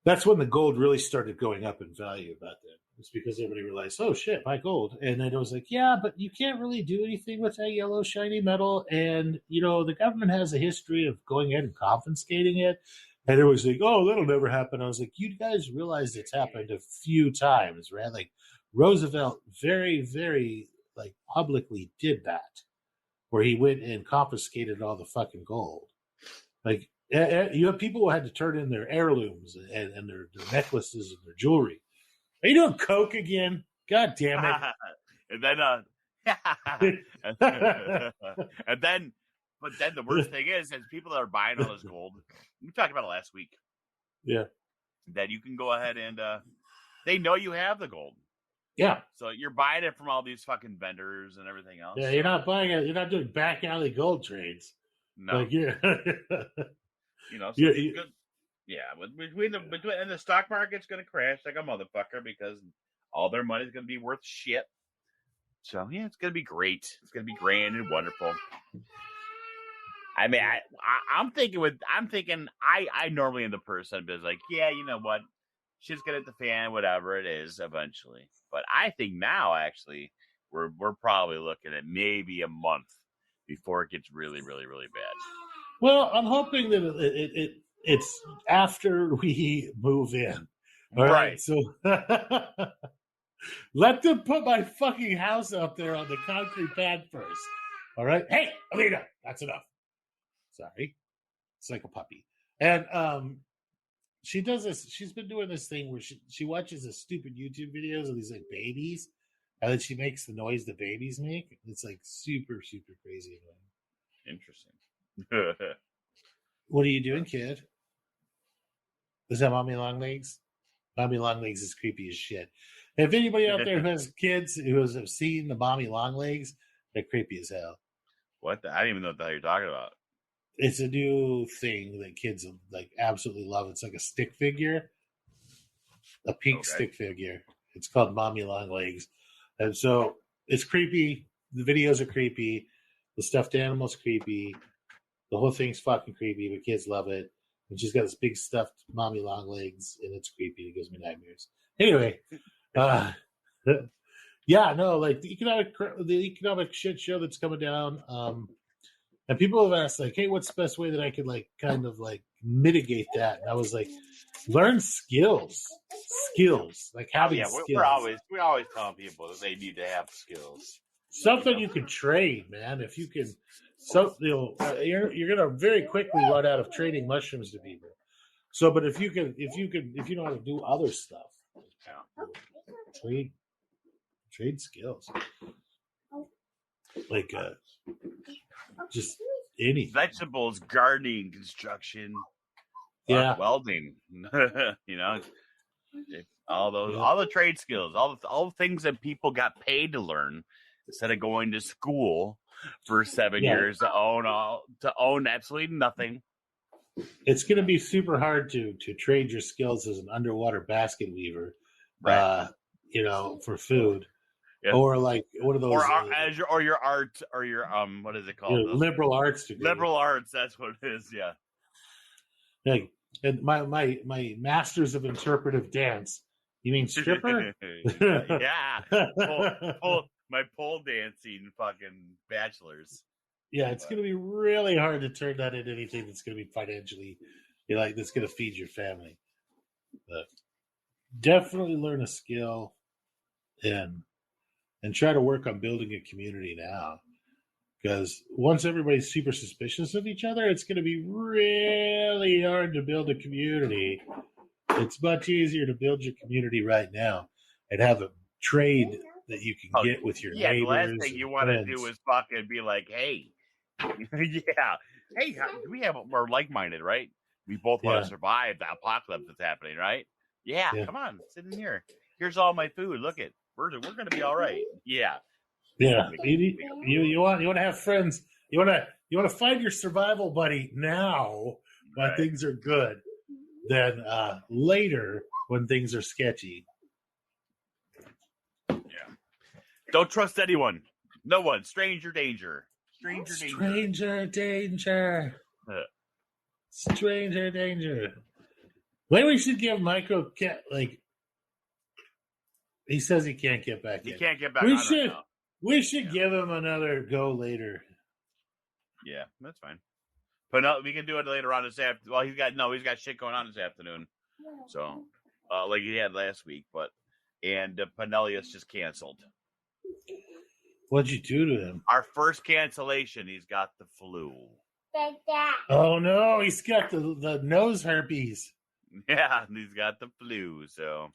that's when the gold really started going up in value back then. It's because everybody realized, oh shit, buy gold. And then it was like, yeah, but you can't really do anything with that yellow shiny metal. And, you know, the government has a history of going ahead and confiscating it. And it was like, oh, that'll never happen. I was like, you guys realize it's happened a few times, right? Like Roosevelt very, very like publicly did that, where he went and confiscated all the fucking gold. Like, you have people who had to turn in their heirlooms and their necklaces and their jewelry. Are you doing coke again? God damn it! And then, but then the worst thing is people that are buying all this gold. We talked about it last week. Yeah, that you can go ahead and they know you have the gold. Yeah, so you're buying it from all these fucking vendors and everything else. Yeah, you're not buying it. You're not doing back alley gold trades. No. Like, yeah. You know, so it's good. Yeah, between and the stock market's going to crash like a motherfucker because all their money's going to be worth shit. So yeah, it's going to be great. It's going to be grand and wonderful. I mean, I'm thinking I normally am the person that's like, yeah, you know what, shit's gonna hit the fan, whatever it is, eventually. But I think now actually we're probably looking at maybe a month before it gets really, really, really bad. Well, I'm hoping that it's after we move in. All right. So let them put my fucking house out there on the concrete pad first. All right. Hey, Alina, that's enough. Sorry. It's like a puppy. And she does this. She's been doing this thing where she watches the stupid YouTube videos of these like babies, and then she makes the noise the babies make. It's like super, super crazy. Interesting. What are you doing, kid? Is that Mommy Longlegs? Mommy Longlegs is creepy as shit. If anybody out there who has kids who have seen the Mommy Longlegs, they're creepy as hell. What? I don't even know what the hell you're talking about. It's a new thing that kids like absolutely love. It's like a stick figure, a pink stick figure. It's called Mommy Longlegs, and so it's creepy. The videos are creepy. The stuffed animal's creepy. The whole thing's fucking creepy, but kids love it. And she's got this big stuffed Mommy Longlegs, and it's creepy. It gives me nightmares. Anyway, yeah, no, like the economic shit show that's coming down. And people have asked, like, hey, what's the best way that I could, like, kind of, like, mitigate that? And I was like, learn skills. Like, having skills. We're always telling people that they need to have skills. Something you can train, man. If you can, you're gonna very quickly run out of trading mushrooms to people. So, but if you know how to do other stuff, trade skills, like just anything. Vegetables, gardening, construction, welding. You know, all the trade skills, all the things that people got paid to learn instead of going to school for 7 years to own absolutely nothing. It's going to be super hard to trade your skills as an underwater basket weaver, you know, for food. Yeah. Or like one of those, or your art, or your what is it called? Liberal arts degree. Liberal arts, that's what it is. Yeah. Like, and my masters of interpretive dance. You mean stripper? Yeah. My pole dancing fucking bachelors. Yeah, it's going to be really hard to turn that into anything that's going to be financially, that's going to feed your family. But definitely learn a skill and try to work on building a community now. Because once everybody's super suspicious of each other, it's going to be really hard to build a community. It's much easier to build your community right now and have a trade that you can get with your neighbors. The last thing you want to do is fucking be like, hey, we're like-minded, right? We both want to survive the apocalypse that's happening, right? Yeah, come on, sit in here. Here's all my food. Look it. We're going to be all right. Yeah. Yeah. You want to have friends. You want to find your survival buddy now when things are good, than later when things are sketchy. Yeah. Don't trust anyone. No one. Stranger danger. Stranger danger. Stranger danger. Maybe we should give MycoCat, like, he says he can't get back in. He can't get back We should give him another go later. Yeah, that's fine. But we can do it later on this afternoon. Well, he's got shit going on this afternoon. So, like he had last week, and Pinellius just canceled. What'd you do to him? Our first cancellation, he's got the flu. Oh no, he's got the nose herpes. Yeah, he's got the flu, so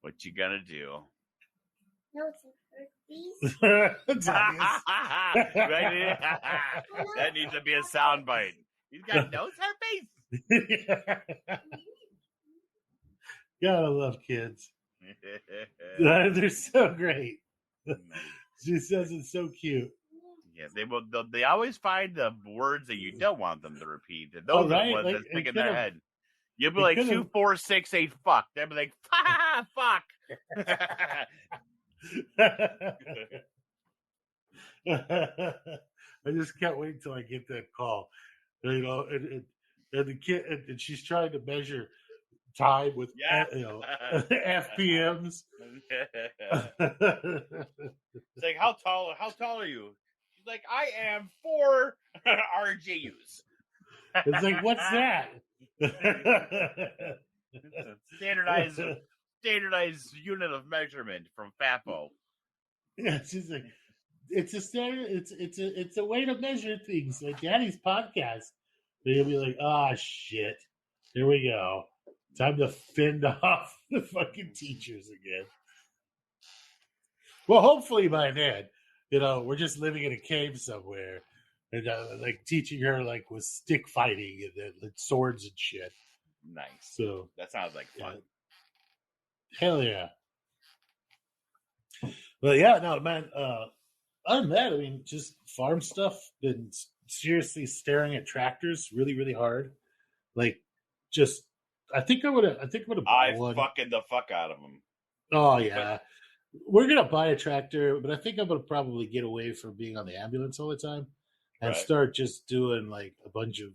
what you gonna do? Nose herpes? That needs to be a soundbite. He's got nose herpes? Gotta love kids. They're so great. She says it's so cute. Yeah, they always find the words that you don't want them to repeat. And those are the ones that stick in their head. You'll be like 2, 4, 6, 8, fuck. They'll be like, fuck. I just can't wait till I get that call. You know, and the kid, and she's trying to measure time with FPMs. It's like, how tall are you? She's like, I am 4 RJUs. It's like, what's that? Standardized unit of measurement from FAFO. Yeah, she's like, it's a standard. It's a way to measure things. Like Daddy's podcast. They'll be like, shit, here we go. Time to fend off the fucking teachers again. Well, hopefully by then, you know, we're just living in a cave somewhere, and like teaching her like with stick fighting and like swords and shit. Nice. So that sounds like fun. Hell yeah. But yeah, no, man. Other than that, I mean, just farm stuff. Been seriously staring at tractors really, really hard. Like, just I think I'm gonna buy one. Fucking the fuck out of them. Oh yeah, we're gonna buy a tractor, but I think I'm gonna probably get away from being on the ambulance all the time and start just doing like a bunch of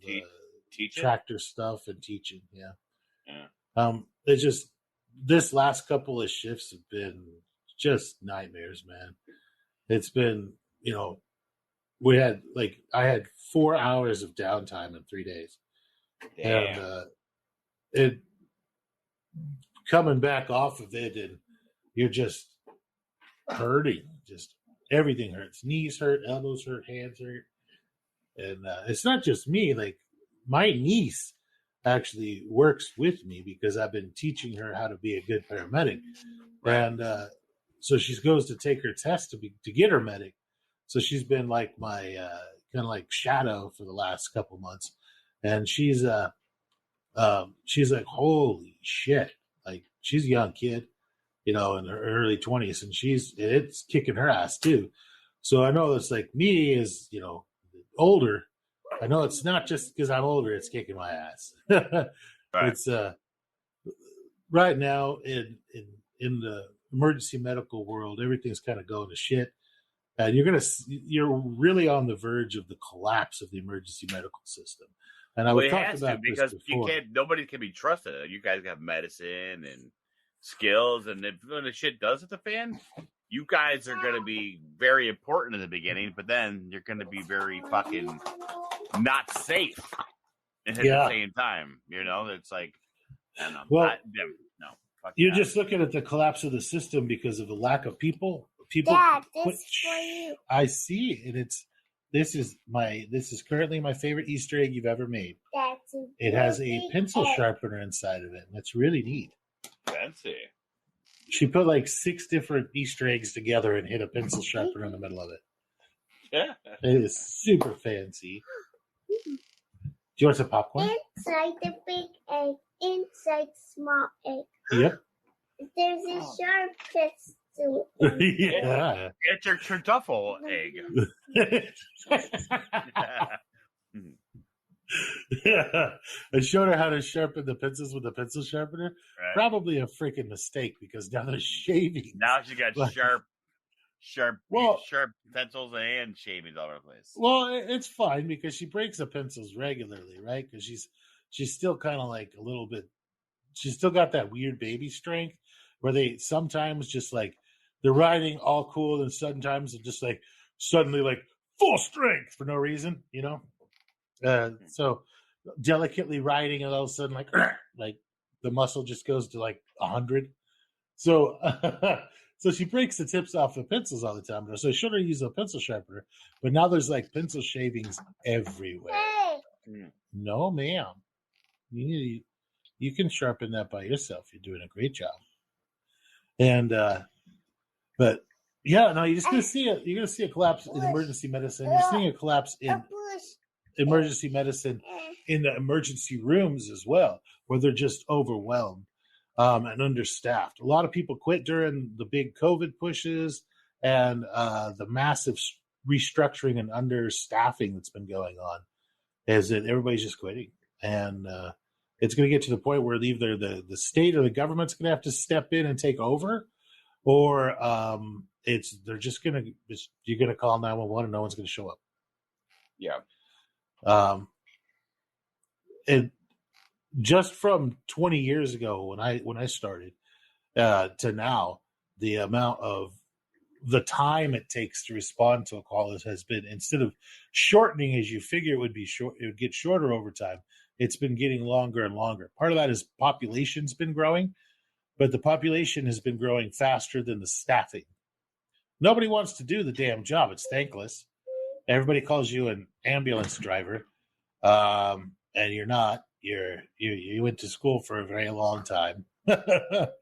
tractor stuff and teaching. Yeah. It's just this last couple of shifts have been just nightmares, man. It's been, you know, I had 4 hours of downtime in 3 days. Damn. And it coming back off of it, and you're just hurting. Just everything hurts. Knees hurt, elbows hurt, hands hurt. And it's not just me. Like, my niece actually works with me because I've been teaching her how to be a good paramedic. And so she goes to take her test to get her medic. So she's been like my kind of like shadow for the last couple months. And she's like, holy shit. Like, she's a young kid, you know, in her early 20s, and it's kicking her ass too. So I know it's like me as, you know, older. I know it's not just because I'm older, it's kicking my ass. It's right now in the emergency medical world, everything's kind of going to shit. And you're really on the verge of the collapse of the emergency medical system. And I was talking about because this before. Nobody can be trusted. You guys have medicine and skills, and if when the shit does hit the fan, you guys are going to be very important in the beginning, but then you're going to be very fucking not safe at the same time. You know, it's like, I don't know. Well, you're that. just looking at the collapse of the system because of the lack of people. Dad, this is for you. I see, and this is currently my favorite Easter egg you've ever made. It has a pencil sharpener inside of it, and it's really neat. Fancy. She put like 6 different Easter eggs together and hit a pencil sharpener in the middle of it. Yeah. It is super fancy. Do you want some popcorn? Inside the big egg, inside the small egg. Yep. There's a sharp test to it. Yeah. It's your truffle egg. Yeah. I showed her how to sharpen the pencils with a pencil sharpener. Right. Probably a freaking mistake because now they're shaving. Now she got sharp pencils and shavings all over the place. Well, it's fine because she breaks the pencils regularly, right? Because she's still kind of like a little bit. She's still got that weird baby strength where they sometimes just like they're riding all cool, and sometimes they're just like suddenly like full strength for no reason, you know. So delicately riding, and all of a sudden, like the muscle just goes to like 100. So, so she breaks the tips off the pencils all the time. So I showed her to use a pencil sharpener, but now there's like pencil shavings everywhere. Hey. No, ma'am. You can sharpen that by yourself. You're doing a great job. And but yeah, no, you're just gonna see it. You're gonna see a collapse in emergency medicine. You're seeing a collapse in emergency medicine in the emergency rooms as well, where they're just overwhelmed and understaffed. A lot of people quit during the big COVID pushes and the massive restructuring and understaffing that's been going on is that everybody's just quitting. And it's going to get to the point where either the state or the government's going to have to step in and take over, or they're just going to you're going to call 911 and no one's going to show up. Yeah. It just from 20 years ago when I started to now, the amount of the time it takes to respond to a call has been, instead of shortening as you figure it would get shorter over time, it's been getting longer and longer. Part of that is population's been growing, but the population has been growing faster than the staffing. Nobody wants to do the damn job. It's thankless. Everybody calls you an ambulance driver, and you're not. You went to school for a very long time to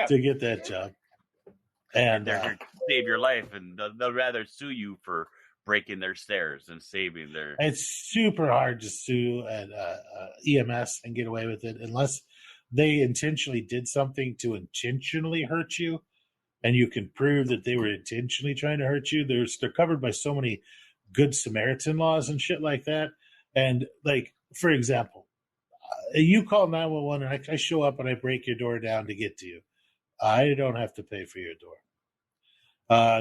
get that job. And they're going to save your life, and they'll rather sue you for breaking their stairs than saving their. It's super hard to sue at EMS and get away with it unless they intentionally did something to intentionally hurt you, and you can prove that they were intentionally trying to hurt you. They're covered by so many Good Samaritan laws and shit like that. And like, for example, you call 911 and I show up and I break your door down to get to you. I don't have to pay for your door.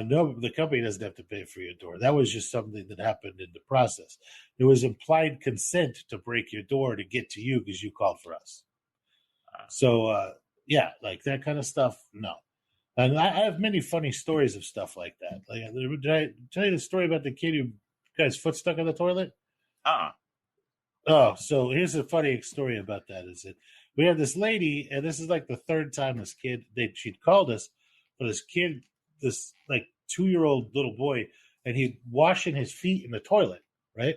No, the company doesn't have to pay for your door. That was just something that happened in the process. There was implied consent to break your door to get to you because you called for us. So, yeah, like that kind of stuff, no. And I have many funny stories of stuff like that. Like, did I tell you the story about the kid who got his foot stuck in the toilet? Oh, so here's a funny story about that. Is that we have this lady, and this is like the third time she'd called us for this kid, this like 2-year-old little boy, and he'd washing his feet in the toilet, right?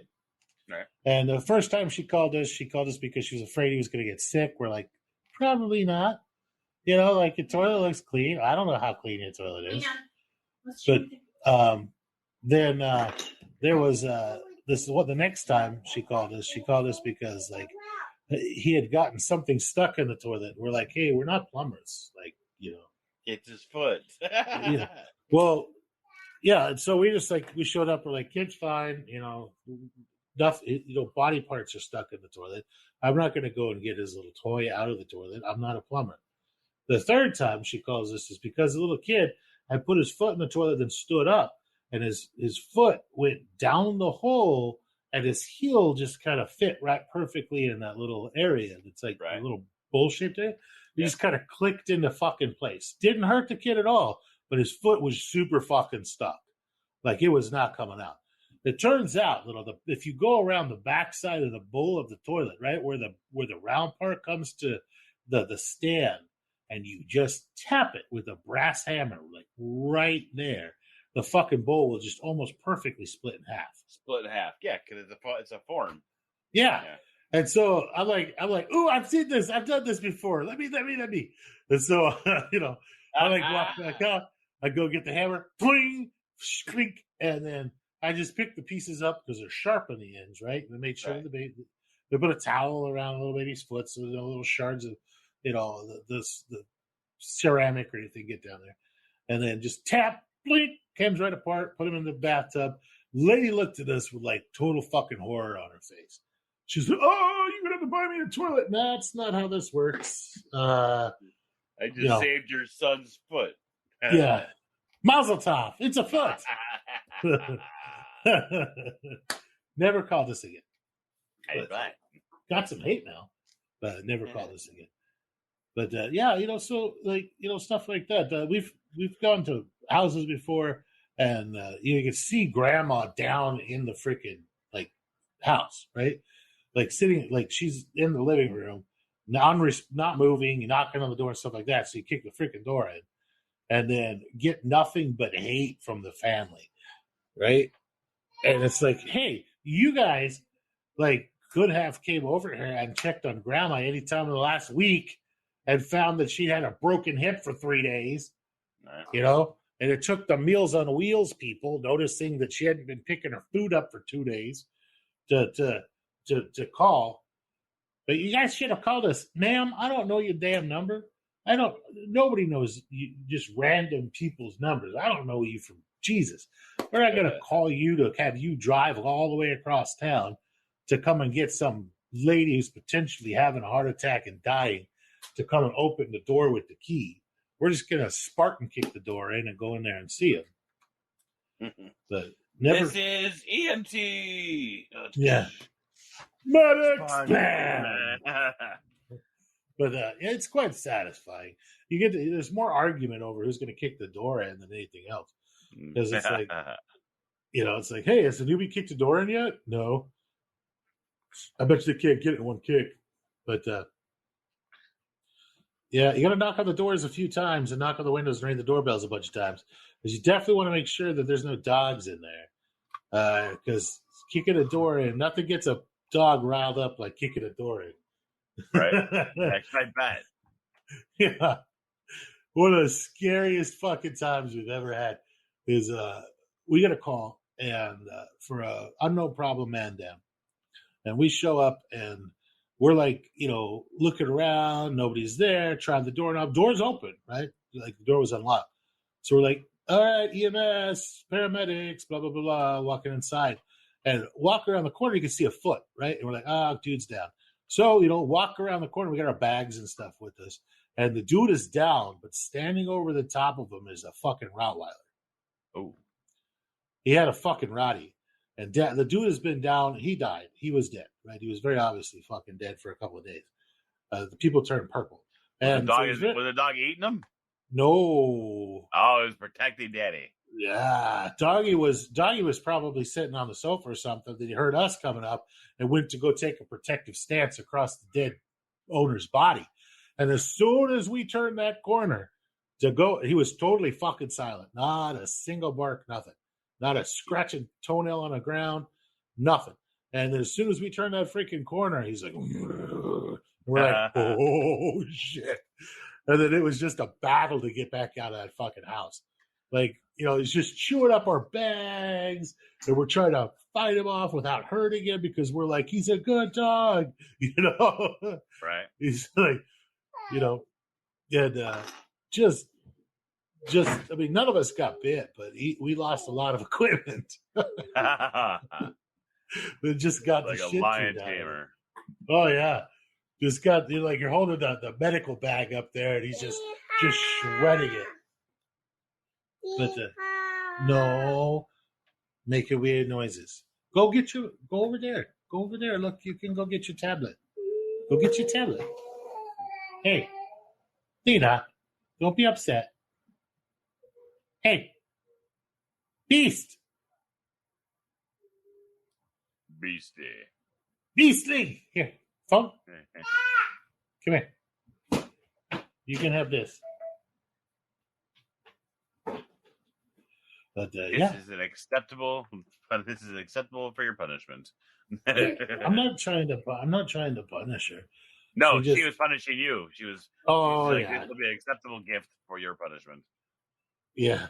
Right. And the first time she called us because she was afraid he was going to get sick. We're like, probably not. You know, like your toilet looks clean. I don't know how clean your toilet is. But then there was the next time she called us because like he had gotten something stuck in the toilet. We're like, hey, we're not plumbers. Like, you know. It's his foot. Yeah. Well, yeah. And so we showed up. We're like, kid's fine. You know, body parts are stuck in the toilet. I'm not going to go and get his little toy out of the toilet. I'm not a plumber. The third time she calls us is because the little kid had put his foot in the toilet and stood up, and his foot went down the hole, and his heel just kind of fit right perfectly in that little area. It's like a little bullshit there. He just kind of clicked into fucking place. Didn't hurt the kid at all, but his foot was super fucking stuck. Like it was not coming out. It turns out, if you go around the backside of the bowl of the toilet, right where the round part comes to the stand, and you just tap it with a brass hammer, like right there, the fucking bowl will just almost perfectly split in half. Yeah, because it's a form. Yeah. And so I'm like, ooh, I've seen this. I've done this before. Let me. And so, you know, I like walk back up. I go get the hammer, pling, clink, and then I just pick the pieces up because they're sharp on the ends, right? And they made sure they put a towel around the little baby's foot so no little shards of, you know, the ceramic or anything get down there. And then just tap, blink, comes right apart, put him in the bathtub. Lady looked at us with like total fucking horror on her face. She's like, oh, you're going to have to buy me a toilet. No, that's not how this works. I just saved your son's foot. Yeah. Mazel tov. It's a foot. Never called us again. Got some hate now, but never called us again. But yeah, you know, so like, you know, stuff like that. We've gone to houses before, and you can see grandma down in the freaking like house, right? Like sitting, like she's in the living room, not moving, knocking on the door and stuff like that. So you kick the freaking door in, and then get nothing but hate from the family, right? And it's like, hey, you guys like could have came over here and checked on grandma anytime in the last week and found that she had a broken hip for 3 days, you know? And it took the Meals on Wheels people noticing that she hadn't been picking her food up for 2 days to call. But you guys should have called us. Ma'am, I don't know your damn number. Nobody knows you, just random people's numbers. I don't know you from Jesus. We're not going to call you to have you drive all the way across town to come and get some lady who's potentially having a heart attack and dying to come and open the door with the key. We're just going to Spartan kick the door in and go in there and see him. But never. This is EMT. Yeah. Medics. But it's quite satisfying. You get there's more argument over who's going to kick the door in than anything else, because it's like, it's like, hey, has the newbie kicked the door in yet? No. I bet you they can't get it in one kick. But yeah, you got to knock on the doors a few times and knock on the windows and ring the doorbells a bunch of times, because you definitely want to make sure that there's no dogs in there. Because kicking a door in, nothing gets a dog riled up like kicking a door in. Right. I bet. Yeah. One of the scariest fucking times we've ever had is we get a call and for a unknown problem man down. And we show up and we're like, looking around, nobody's there, trying the doorknob. Door's open, right? Like the door was unlocked. So we're like, all right, EMS, paramedics, blah, blah, blah, blah, walking inside. And walk around the corner, you can see a foot, right? And we're like, dude's down. So, walk around the corner. We got our bags and stuff with us. And the dude is down, but standing over the top of him is a fucking Rottweiler. Oh. He had a fucking Rottie. And the dude has been down. He died. He was dead, right? He was very obviously fucking dead for a couple of days. The people turned purple. And was the dog eating him? No. Oh, it was protecting Daddy. Yeah, Doggy was probably sitting on the sofa or something. That he heard us coming up and went to go take a protective stance across the dead owner's body. And as soon as we turned that corner to go, he was totally fucking silent. Not a single bark, nothing. Not a scratching toenail on the ground, nothing. And as soon as we turned that freaking corner, he's like, we're like, oh shit. And then it was just a battle to get back out of that fucking house. Like, he's just chewing up our bags, and we're trying to fight him off without hurting him because we're like, he's a good dog, Right. He's like, and just, I mean, none of us got bit, but we lost a lot of equipment. We just got like the a shit lion tamer. Oh yeah, just got you're holding the medical bag up there, and he's just shredding it. But no, making weird noises. Go over there. Go over there. Look, you can go get your tablet. Go get your tablet. Hey, Nina, don't be upset. Hey, Beast. Beastly. Here, phone. Come here. You can have this. But this is acceptable for your punishment. I'm not trying to punish her. No, she was punishing you. She was. Oh, like, yeah. This will be an acceptable gift for your punishment. Yeah,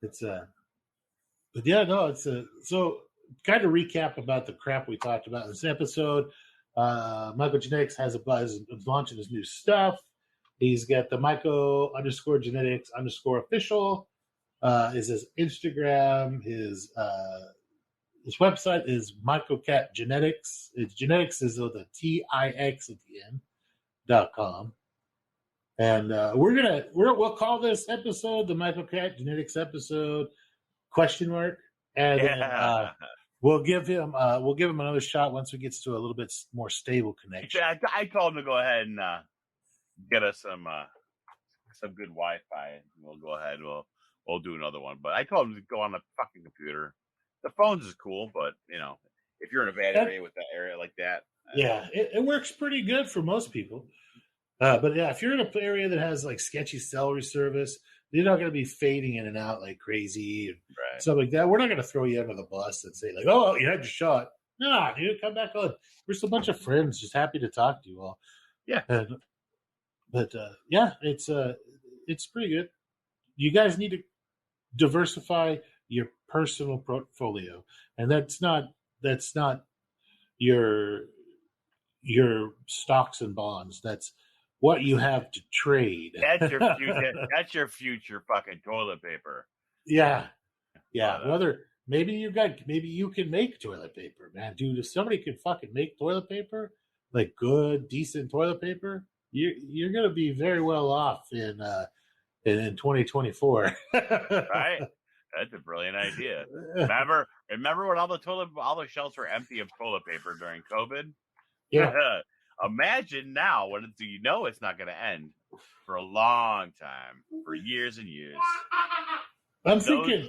it's but yeah, no, it's so kind of recap about the crap we talked about in this episode. MycoCatGenetix is launching his new stuff. He's got the Myco_Genetix_official. Is his Instagram. His website is MycoCatGenetix. It's genetics is with a TIX at the end.com. And we'll call this episode the MycoCatGenetix episode ? And then, we'll give him another shot once we get to a little bit more stable connection. Yeah, I told him to go ahead and get us some good Wi-Fi. We'll go ahead. We'll do another one. But I told him to go on the fucking computer. The phones is cool, but if you're in a bad area with that area like that, yeah, it works pretty good for most people. But yeah, if you're in an area that has like sketchy cell service, you're not going to be fading in and out like crazy and stuff like that. We're not going to throw you under the bus and say like, "Oh, you had your shot." Nah, dude, come back on. We're just a bunch of friends, just happy to talk to you all. Yeah, but yeah, it's pretty good. You guys need to diversify your personal portfolio, and that's not your stocks and bonds. That's what you have to trade. That's your future. That's your future fucking toilet paper. Yeah. Yeah, whether maybe you can make toilet paper, man, dude. If somebody can fucking make toilet paper, like good, decent toilet paper, you're gonna be very well off in 2024. Right? That's a brilliant idea. Remember when all the shelves were empty of toilet paper during COVID? Yeah. Imagine now when it's not going to end for a long time, for years and years. I'm thinking.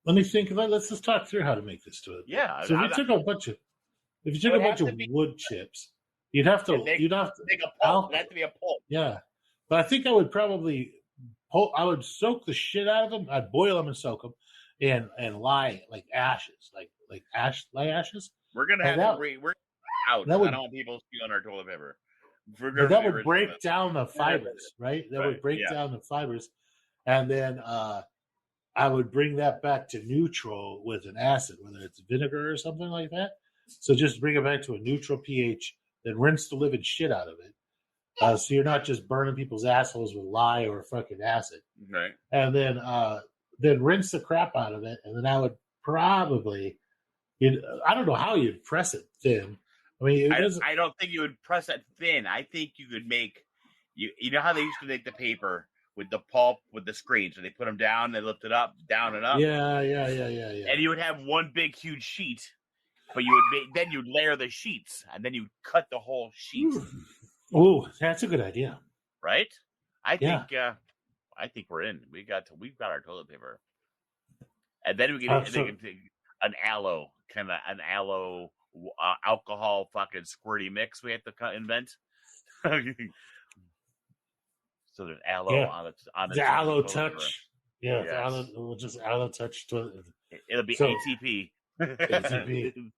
Let me think about. Let's just talk through how to make this toilet paper. Yeah. So if you took a bunch of wood chips, you'd have to make a pulp. It has to be a pulp. Yeah, but I think I would probably I would soak the shit out of them. I'd boil them and soak them, and lye like ashes, like ashes. We're gonna have to we're out. I don't want people stealing our toilet paper. That would break down the fibers, right? That would break down the fibers, and then I would bring that back to neutral with an acid, whether it's vinegar or something like that. So just bring it back to a neutral pH, then rinse the living shit out of it. So you're not just burning people's assholes with lye or fucking acid. Right. And then rinse the crap out of it, and then I would probably, I don't know how you'd press it thin. I mean, I don't think you would press it thin. I think you could make you know how they used to make the paper with the pulp with the screen, so they put them down, they lift it up, down and up. Yeah. And you would have one big huge sheet, but then you'd layer the sheets, and then you'd cut the whole sheet. Oh, that's a good idea, right? I think we're in. We've got our toilet paper, and then we can take an aloe alcohol fucking squirty mix. We have to invent. So there's aloe on the aloe touch. Yeah, yes. We'll just aloe touch toilet. It'll be ATP. ATP.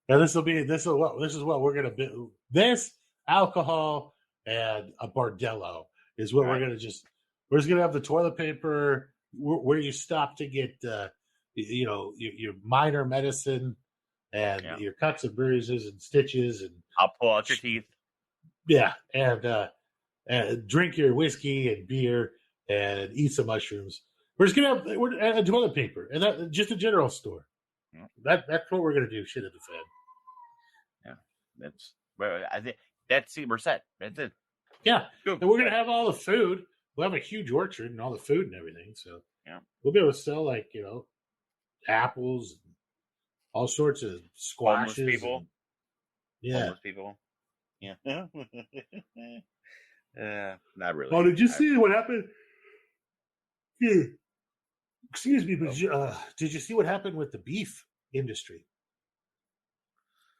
Now this is what we're gonna do. This alcohol and a Bardello is what we're just gonna have the toilet paper where you stop to get your minor medicine and your cuts and bruises and stitches, and I'll pull out your teeth. Yeah, and drink your whiskey and beer and eat some mushrooms. We're just gonna have a toilet paper and that just a general store. Yeah. That's what we're gonna do. Shit at the fan. Yeah, I think we're set. That's it. Yeah, and we're gonna have all the food. We'll have a huge orchard and all the food and everything. So we'll be able to sell apples, and all sorts of squashes. Homeless people. Homeless people. Yeah. Not really. Oh, did you see what happened? Yeah. Excuse me, but did you see what happened with the beef industry?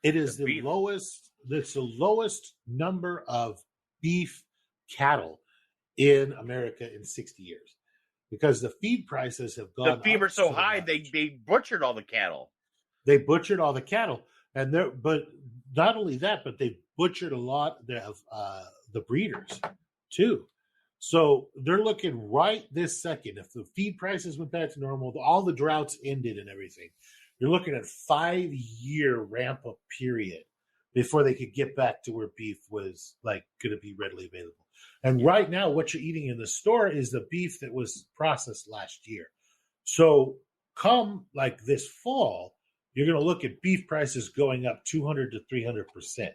It is the lowest. It's the lowest number of beef cattle in America in 60 years because the feed prices have gone. The feed are so high they butchered all the cattle. They butchered all the cattle, but not only that, but they butchered a lot of the breeders too. So they're looking right this second. If the feed prices went back to normal, all the droughts ended and everything, you're looking at 5-year ramp up period before they could get back to where beef was going to be readily available. And right now, what you're eating in the store is the beef that was processed last year. So come this fall, you're going to look at beef prices going up 200 to 300%.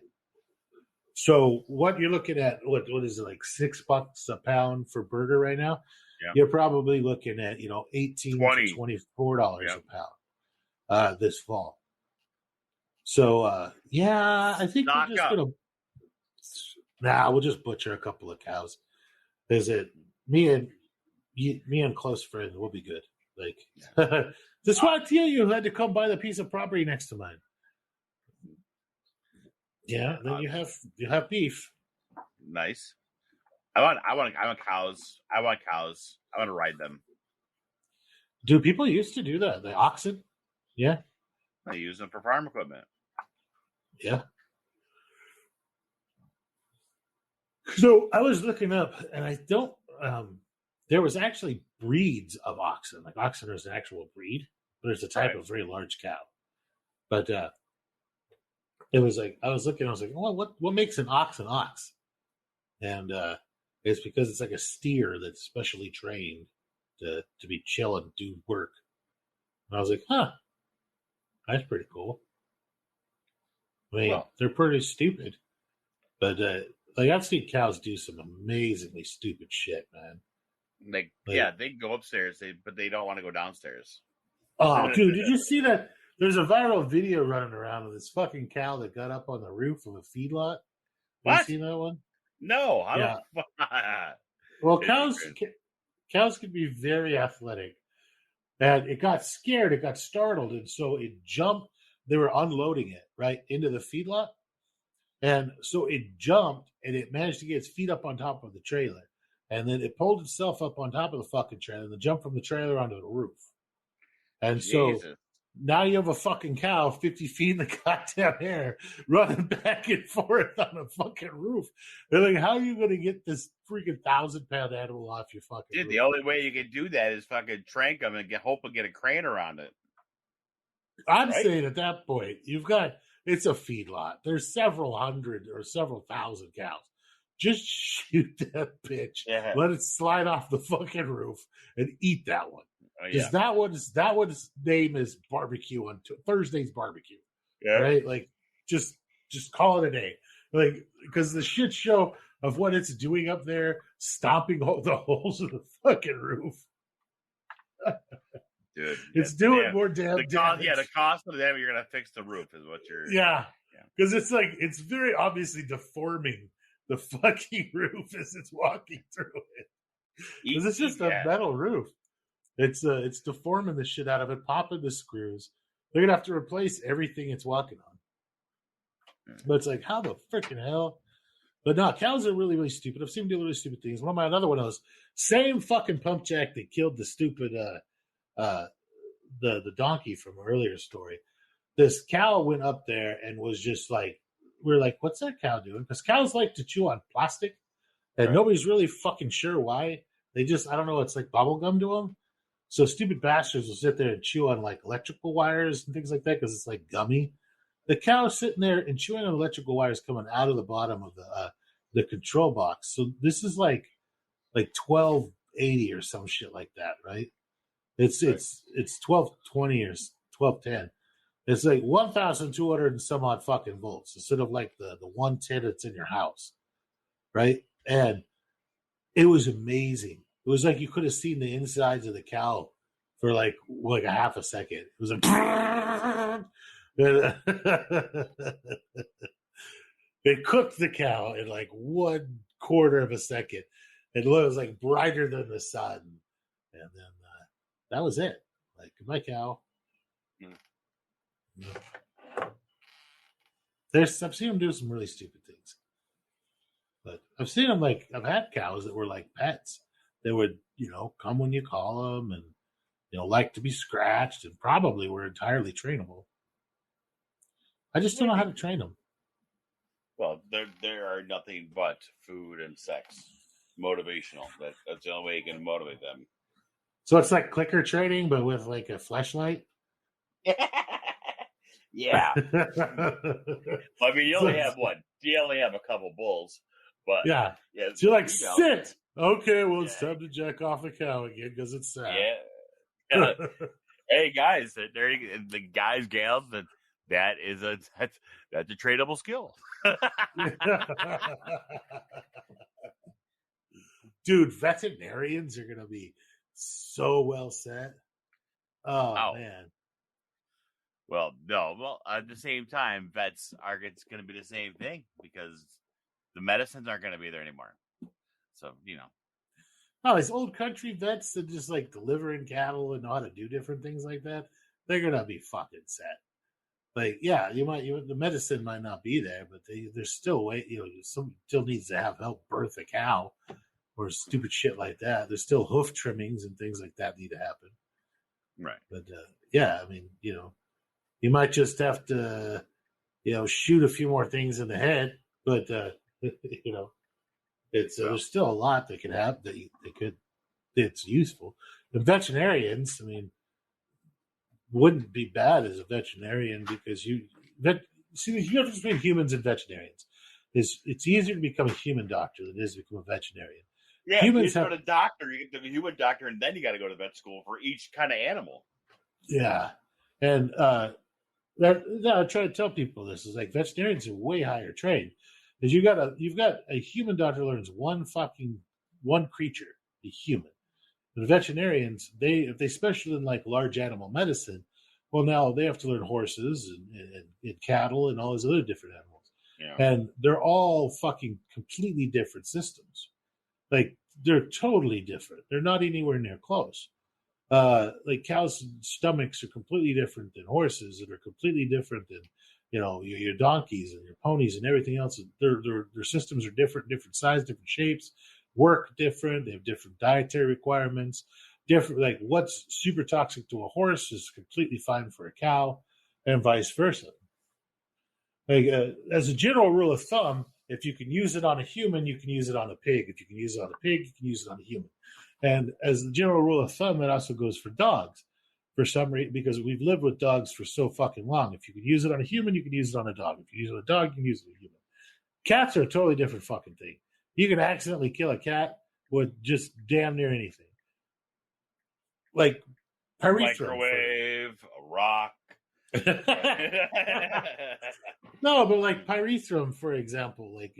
So what you're looking at, what is it, $6 a pound for burger right now? Yeah. You're probably looking at, $18 to $24 a pound this fall. So, I think we're just going to, we'll just butcher a couple of cows. Me and close friends, we'll be good. That's why I tell you had to come buy the piece of property next to mine. Yeah, then you have beef. Nice. I want cows. I want to ride them. Do people used to do that? The oxen? Yeah. They use them for farm equipment. Yeah. So I was looking up, and I don't. There was actually breeds of oxen. Oxen is an actual breed, but it's a type of very large cow. But it was I was looking. I was like, well, what makes an ox an ox? And it's because it's like a steer that's specially trained to be chill and do work. And I was like, huh, that's pretty cool. I mean, they're pretty stupid. But, like, I've seen cows do some amazingly stupid shit, man. They can go upstairs, but they don't want to go downstairs. Oh, dude, did you see that? There's a viral video running around of this fucking cow that got up on the roof of a feedlot. Have you seen that one? No, I don't. Well, cows can be very athletic. And it got scared, it got startled, and so it jumped. They were unloading it, right, into the feedlot. And so it jumped, and it managed to get its feet up on top of the trailer. And then it pulled itself up on top of the fucking trailer and then jumped from the trailer onto the roof. And so now you have a fucking cow 50 feet in the goddamn air running back and forth on a fucking roof. They're like, how are you going to get this freaking 1,000-pound animal off your fucking roof? The only way you can do that is fucking trank them and hope to get a crane around it. I'm saying at that point, it's a feedlot. There's several hundred or several thousand cows. Just shoot that bitch. Yeah. Let it slide off the fucking roof and eat that one. Because that one's name is barbecue on Thursday's barbecue. Yeah. Right? Like, just call it a day. Like, because the shit show of what it's doing up there, stomping the holes in the fucking roof. Dude, it's doing more damage. The cost of them, you're gonna fix the roof is what you're. Yeah, because it's like it's very obviously deforming the fucking roof as it's walking through it. Because it's just a metal roof. It's deforming the shit out of it, popping the screws. They're gonna have to replace everything it's walking on. But it's like, how the freaking hell? But no, cows are really, really stupid. I've seen them do really stupid things. Another one of those same fucking pump jack that killed the stupid the donkey from an earlier story. This cow went up there and was just like, we're like, what's that cow doing? Because cows like to chew on plastic, and nobody's really fucking sure why. They just, I don't know, it's like bubble gum to them. So stupid bastards will sit there and chew on like electrical wires and things like that because it's like gummy. The cow's sitting there and chewing on electrical wires coming out of the bottom of the control box. So this is like 1280 or some shit like that, right? It's 1220 or 1210. It's like 1,200 and some odd fucking volts instead of like the 110 that's in your house, right? And it was amazing. It was like you could have seen the insides of the cow for like a half a second. It was like they cooked the cow in like 1/4 of a second. It was like brighter than the sun, and then that was it. Like, goodbye, cow. I've seen them do some really stupid things, but I've seen them I've had cows that were like pets. They would, come when you call them, and like to be scratched, and probably were entirely trainable. I just don't know how to train them. Well, there are nothing but food and sex, motivational. That's the only way you can motivate them. So it's like clicker training, but with like a flashlight. Yeah. I mean, you only have one. You only have a couple bulls, but yeah. So you're like, sit. Okay, well, it's time to jack off a cow again because it's sad. Yeah. Hey guys, the guys, gals, that's a tradable skill. Dude, veterinarians are gonna be so well set. Oh man. Well, no. Well, at the same time, vets it's going to be the same thing because the medicines aren't going to be there anymore. So, Oh, these old country vets that just like delivering cattle and know how to do different things like that, they're going to be fucking set. Like, yeah, the medicine might not be there, but there's still some still needs to have help birth a cow or stupid shit like that. There's still hoof trimmings and things like that need to happen. Right. But, yeah, I mean, you might just have to, shoot a few more things in the head, but there's still a lot that could happen it's useful. The veterinarians, I mean, wouldn't be bad as a veterinarian because see the difference between humans and veterinarians is it's easier to become a human doctor than it is to become a veterinarian. Yeah, humans you go to a doctor, you get the human doctor, and then you got to go to vet school for each kind of animal. Yeah, and I try to tell people this is like veterinarians are way higher trained because you've got a human doctor learns one creature, a human. The veterinarians, if they specialize in like large animal medicine, well, now they have to learn horses and cattle and all those other different animals. Yeah. And they're all fucking completely different systems. Like, they're totally different. They're not anywhere near close. Like, cows' stomachs are completely different than horses, and are completely different than, your donkeys and your ponies and everything else. Their systems are different size, different shapes, work different. They have different dietary requirements. Different, like what's super toxic to a horse is completely fine for a cow, and vice versa. Like, as a general rule of thumb, if you can use it on a human, you can use it on a pig. If you can use it on a pig, you can use it on a human. And as the general rule of thumb, it also goes for dogs. For some reason, because we've lived with dogs for so fucking long. If you can use it on a human, you can use it on a dog. If you use it on a dog, you can use it on a human. Cats are a totally different fucking thing. You can accidentally kill a cat with just damn near anything. Like microwave, a rock. No, but like pyrethrum, for example, like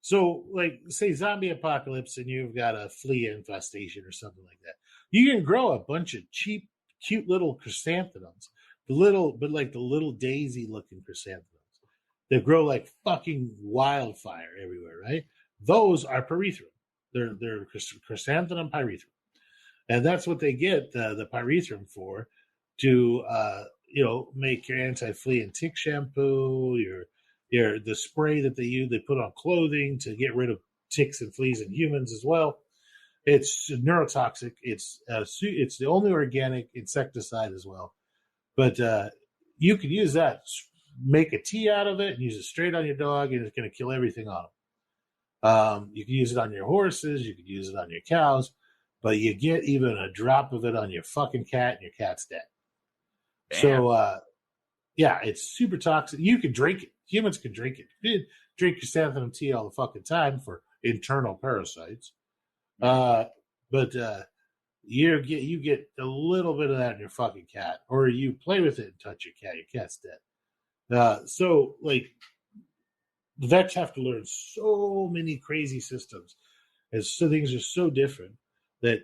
so, like say zombie apocalypse, and you've got a flea infestation or something like that. You can grow a bunch of cheap, cute little chrysanthemums, the little daisy-looking chrysanthemums that grow like fucking wildfire everywhere, right? Those are pyrethrum. They're chrysanthemum pyrethrum, and that's what they get the pyrethrum for, to make your anti-flea and tick shampoo, the spray that they put on clothing to get rid of ticks and fleas in humans as well. It's neurotoxic. It's the only organic insecticide as well. But you can use that, make a tea out of it, and use it straight on your dog, and it's going to kill everything on them. You can use it on your horses. You can use it on your cows. But you get even a drop of it on your fucking cat, and your cat's dead. Damn. So, it's super toxic. You can drink it. Humans can drink it. You drink chrysanthemum tea all the fucking time for internal parasites. But you get a little bit of that in your fucking cat, or you play with it and touch your cat. Your cat's dead. So, like, the vets have to learn so many crazy systems, and so things are so different that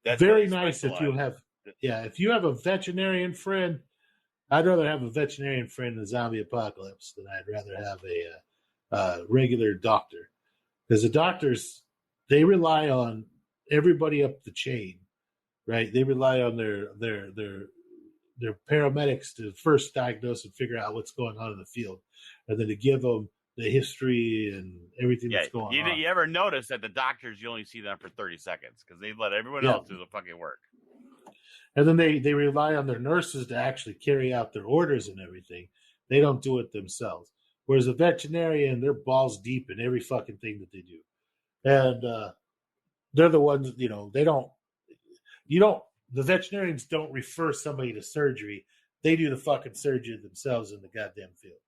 that's very nice if you have. Yeah, if you have a veterinarian friend, I'd rather have a veterinarian friend in a zombie apocalypse than I'd rather have a regular doctor, because the doctors, they rely on everybody up the chain, right? They rely on their paramedics to first diagnose and figure out what's going on in the field, and then to give them the history and everything that's going on. You ever notice that the doctors, you only see them for 30 seconds because they let everyone else do the fucking work. And then they rely on their nurses to actually carry out their orders and everything. They don't do it themselves. Whereas a veterinarian, they're balls deep in every fucking thing that they do. And they're the ones, the veterinarians don't refer somebody to surgery. They do the fucking surgery themselves in the goddamn field.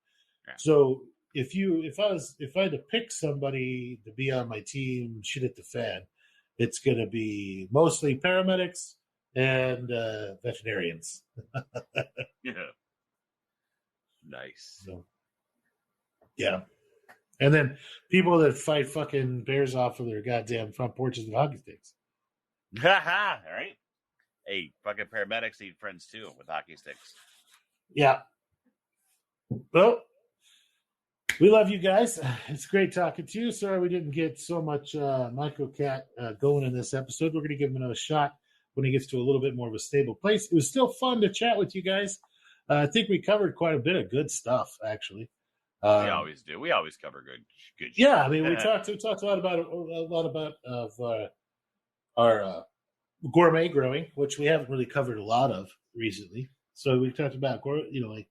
Yeah. So if I had to pick somebody to be on my team, shit at the fan, it's going to be mostly paramedics and veterinarians. Yeah. Nice. So, yeah. And then people that fight fucking bears off of their goddamn front porches with hockey sticks. All right. Hey, fucking paramedics need friends too with hockey sticks. Yeah. Well, we love you guys. It's great talking to you. Sorry we didn't get so much MycoCat going in this episode. We're going to give him another shot when he gets to a little bit more of a stable place. It was still fun to chat with you guys. I think we covered quite a bit of good stuff, actually. We always do. We always cover good shit. Yeah, I mean, we talked a lot about our gourmet growing, which we haven't really covered a lot of recently. So we talked about like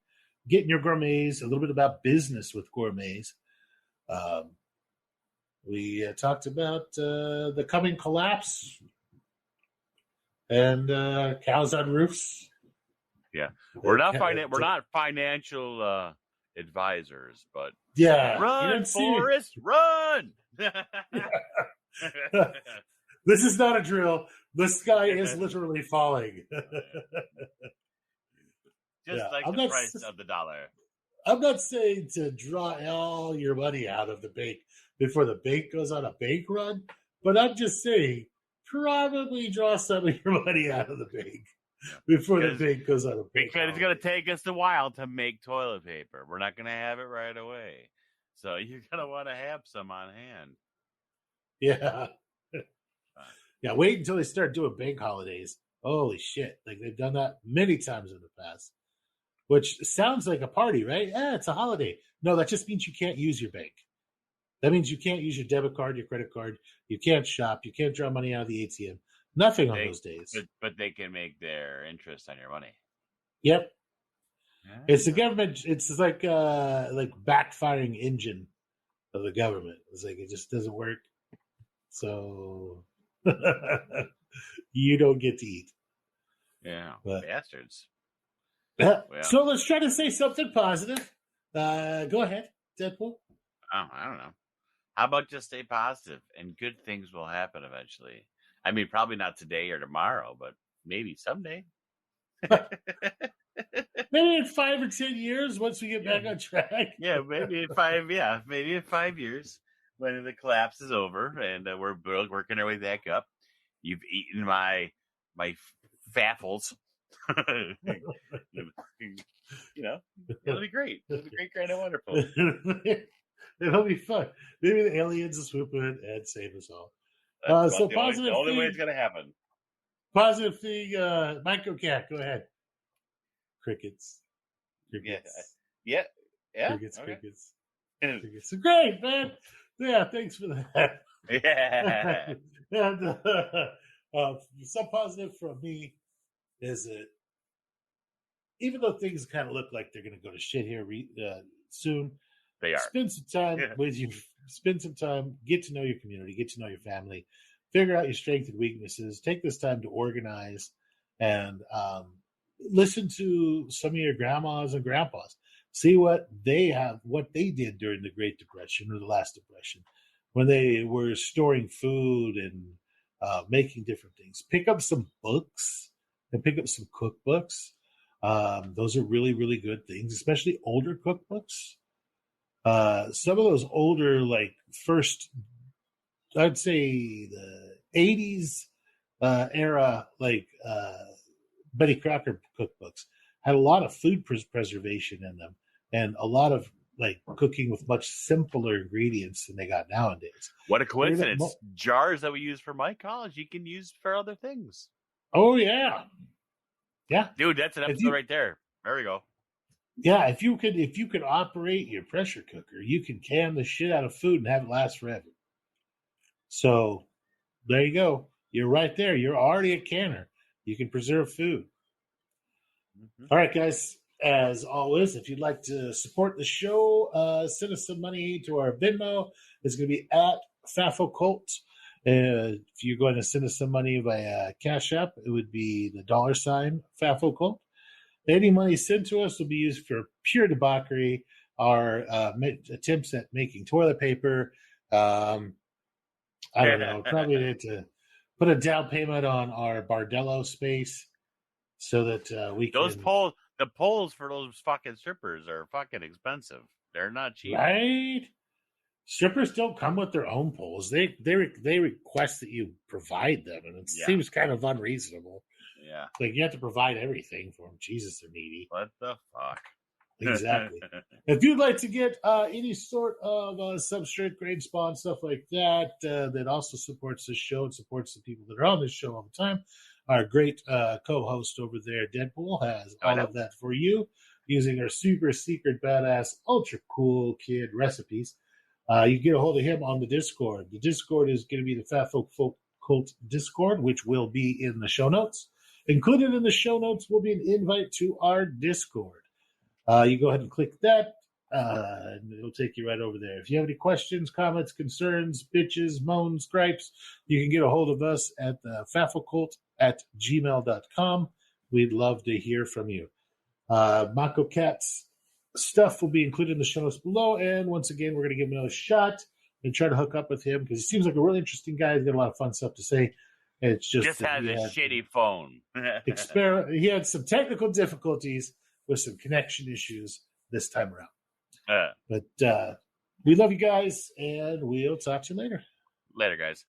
getting your gourmets, a little bit about business with gourmets. We talked about the coming collapse and cows on roofs. Yeah, we're not financial advisors, but yeah, run, Forrest, run. This is not a drill. The sky is literally falling. Just like the price of the dollar. I'm not saying to draw all your money out of the bank before the bank goes on a bank run, but I'm just saying probably draw some of your money out of the bank before the bank goes on a bank Because it's going to take us a while to make toilet paper. We're not going to have it right away. So you're going to want to have some on hand. Yeah. Yeah, wait until they start doing bank holidays. Holy shit. Like they've done that many times in the past. Which sounds like a party, right? Yeah, it's a holiday. No, that just means you can't use your bank. That means you can't use your debit card, your credit card. You can't shop. You can't draw money out of the ATM. Nothing on those days. But they can make their interest on your money. Yep. It's the government. It's like backfiring engine of the government. It's like it just doesn't work. So you don't get to eat. Yeah, bastards. Yeah. Well. So let's try to say something positive. Go ahead, Deadpool. Oh, I don't know. How about just stay positive and good things will happen eventually? I mean, probably not today or tomorrow, but maybe someday. Maybe in 5 or 10 years, once we get back on track. Yeah, maybe in 5. Yeah, maybe in 5 years when the collapse is over and we're working our way back up. You've eaten my faffles. It'll be great. It'll be great, grand, and wonderful. It'll be fun. Maybe the aliens will swoop in and save us all. So positive. The only way it's going to happen. Positive thing, MycoCat, go ahead. Crickets. Yeah. Crickets. Crickets. Great, man. Yeah, thanks for that. Yeah. And some positive from me is that even though things kind of look like they're going to go to shit here soon, they are. Spend some time with you. Spend some time. Get to know your community. Get to know your family. Figure out your strengths and weaknesses. Take this time to organize and listen to some of your grandmas and grandpas. See what they did during the Great Depression or the last Depression when they were storing food and making different things. Pick up some books and pick up some cookbooks. Those are really, really good things, especially older cookbooks. Some of those older, like first, I'd say the 80s era, like Betty Crocker cookbooks had a lot of food preservation in them and a lot of like cooking with much simpler ingredients than they got nowadays. What a coincidence. Jars that we use for my college, you can use for other things. Oh, yeah. Yeah. Dude, that's an episode right there. There we go. Yeah, if you could operate your pressure cooker, you can can the shit out of food and have it last forever. So there you go. You're right there. You're already a canner. You can preserve food. Mm-hmm. All right, guys. As always, if you'd like to support the show, send us some money to our Venmo. It's going to be at FAFOCult. If you're going to send us some money via CashApp, it would be the $ FAFOCult. Any money sent to us will be used for pure debauchery, our attempts at making toilet paper. I don't know. Probably need to put a down payment on our Bardello space so that we can... Those the poles for those fucking strippers are fucking expensive. They're not cheap. Right? Strippers don't come with their own poles. They request that you provide them, and it seems kind of unreasonable. Yeah. Like, you have to provide everything for them. Jesus, they're needy. What the fuck? Exactly. If you'd like to get any sort of substrate, grain spawn, stuff like that, that also supports this show and supports the people that are on this show all the time, our great co-host over there, Deadpool, has all of that for you using our super secret, badass, ultra cool kid recipes. You can get a hold of him on the Discord. The Discord is going to be the FAFOCult Discord, which will be in the show notes. Included in the show notes will be an invite to our Discord. You go ahead and click that, and it'll take you right over there. If you have any questions, comments, concerns, bitches, moans, gripes, you can get a hold of us at FAFOCult@gmail.com. We'd love to hear from you. MycoCat's stuff will be included in the show notes below, and once again, we're going to give him another shot and try to hook up with him because he seems like a really interesting guy. He's got a lot of fun stuff to say. And it's just has a shitty phone. He had some technical difficulties with some connection issues this time around. But we love you guys, and we'll talk to you later. Later, guys.